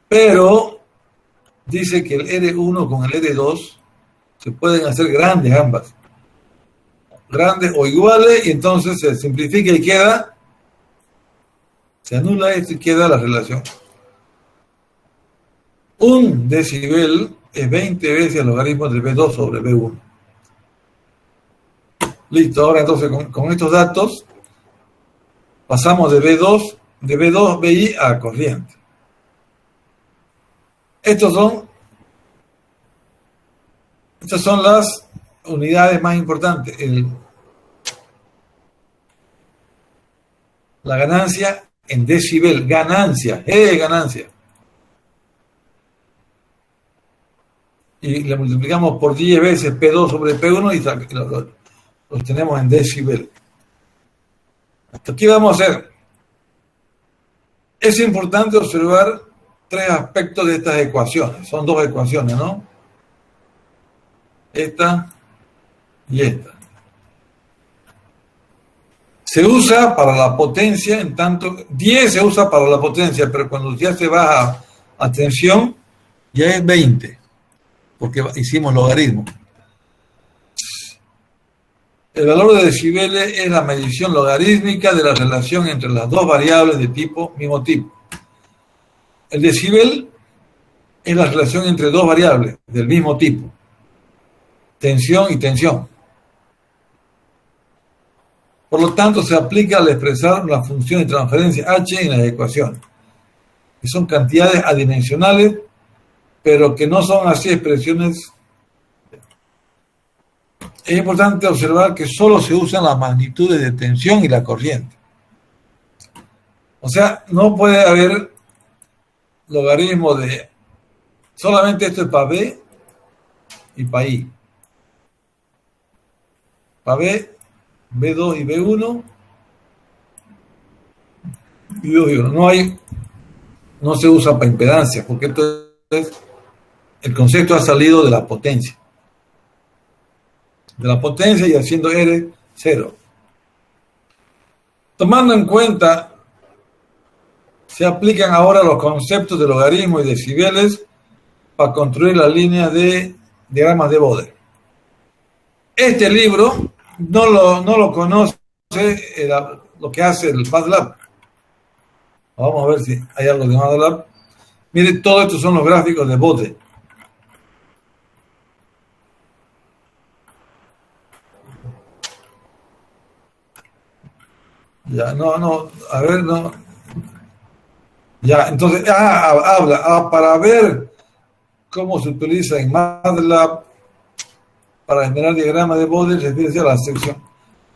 S2: Pero dice que el R1 con el R2 se pueden hacer grandes ambas. Grandes o iguales, y entonces se simplifica y se anula esto y queda la relación. Un decibel es 20 veces el logaritmo de B2 sobre B1. Listo, ahora entonces con estos datos pasamos de B2 BI a corriente. Estas son las unidades más importantes. La ganancia en decibel, ganancia. Y le multiplicamos por 10 veces P2 sobre P1 y lo tenemos en decibel. Hasta aquí vamos a hacer Es importante observar tres aspectos de estas ecuaciones. Son dos ecuaciones, ¿no? Esta y esta. Se usa para la potencia, en tanto, 10 se usa para la potencia, pero cuando ya se baja a tensión, ya es 20, porque hicimos logaritmo. El valor de decibeles es la medición logarítmica de la relación entre las dos variables de mismo tipo. El decibel es la relación entre dos variables del mismo tipo, tensión y tensión. Por lo tanto, se aplica al expresar la función de transferencia H en las ecuaciones, que son cantidades adimensionales, pero que no son así expresiones. Es importante observar que solo se usan las magnitudes de tensión y la corriente. O sea, no puede haber logaritmo de solamente esto es para B y para I. Para B, B2 y B1, y 2 y 1. No se usa para impedancia, porque entonces el concepto ha salido de la potencia. De la potencia y haciendo R 0. Tomando en cuenta, se aplican ahora los conceptos de logaritmo y decibeles para construir la línea de diagramas de Bode. Este libro no lo conoce lo que hace el MATLAB. Vamos a ver si hay algo de MATLAB. Mire, todo esto son los gráficos de Bode. Ya, a ver, no. Ya, entonces, habla, para ver cómo se utiliza en MATLAB para generar diagramas de Bode, refiere a la sección.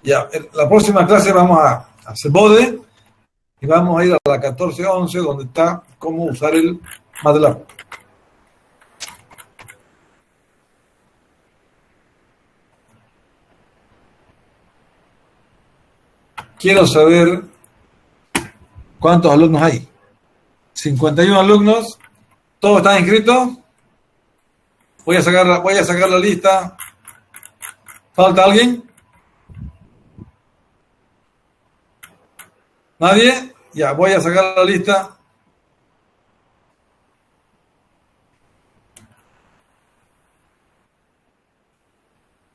S2: Ya, en la próxima clase vamos a hacer Bode y vamos a ir a la 1411, donde está cómo usar el MATLAB. Quiero saber cuántos alumnos hay. 51 alumnos. ¿Todos están inscritos? Voy a sacar la lista. ¿Falta alguien? ¿Nadie? Ya, voy a sacar la lista.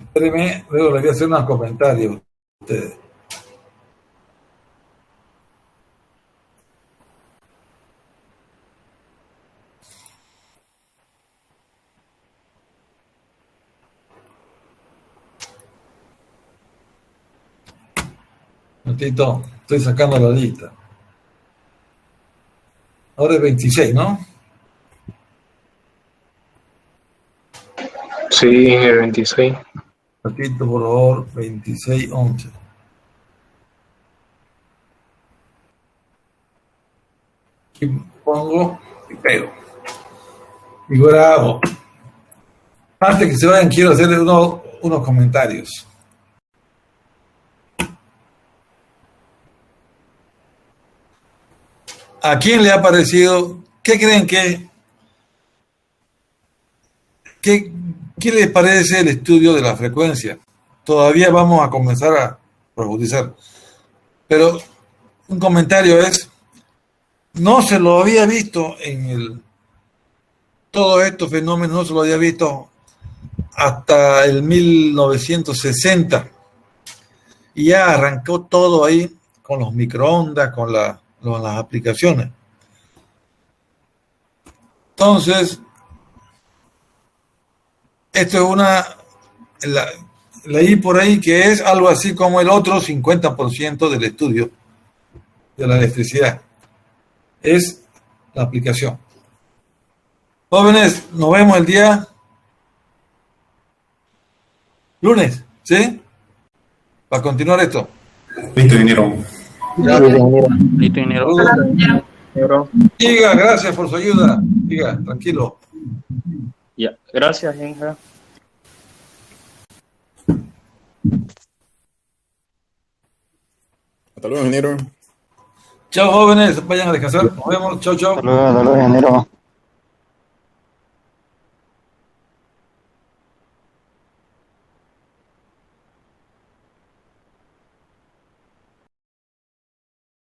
S2: Espérenme, luego les voy a hacer unos comentarios a ustedes. Tito, estoy sacando la lista. Ahora es 26, ¿no?
S6: Sí, el 26.
S2: Repito, por favor, 2611. Y pongo y pego. Y grabo. Antes que se vayan, quiero hacerle unos comentarios. ¿A quién le ha parecido? ¿Qué creen qué les parece el estudio de la frecuencia? Todavía vamos a comenzar a profundizar. Pero un comentario es, no se lo había visto todos estos fenómenos, no se lo había visto hasta el 1960. Y ya arrancó todo ahí con los microondas, con las aplicaciones. Entonces, esto es leí por ahí que es algo así como el otro 50% del estudio de la electricidad. Es la aplicación. Jóvenes, nos vemos el día lunes, ¿sí? Para continuar esto.
S5: Listo, vinieron.
S3: Listo, dinero.
S2: Diga, gracias por su ayuda. Diga, tranquilo.
S3: Ya, gracias, Inge.
S8: Hasta luego, ingeniero.
S2: Chao, jóvenes, vayan a descansar. Nos vemos. Chao, chao.
S8: Saludos, ingeniero.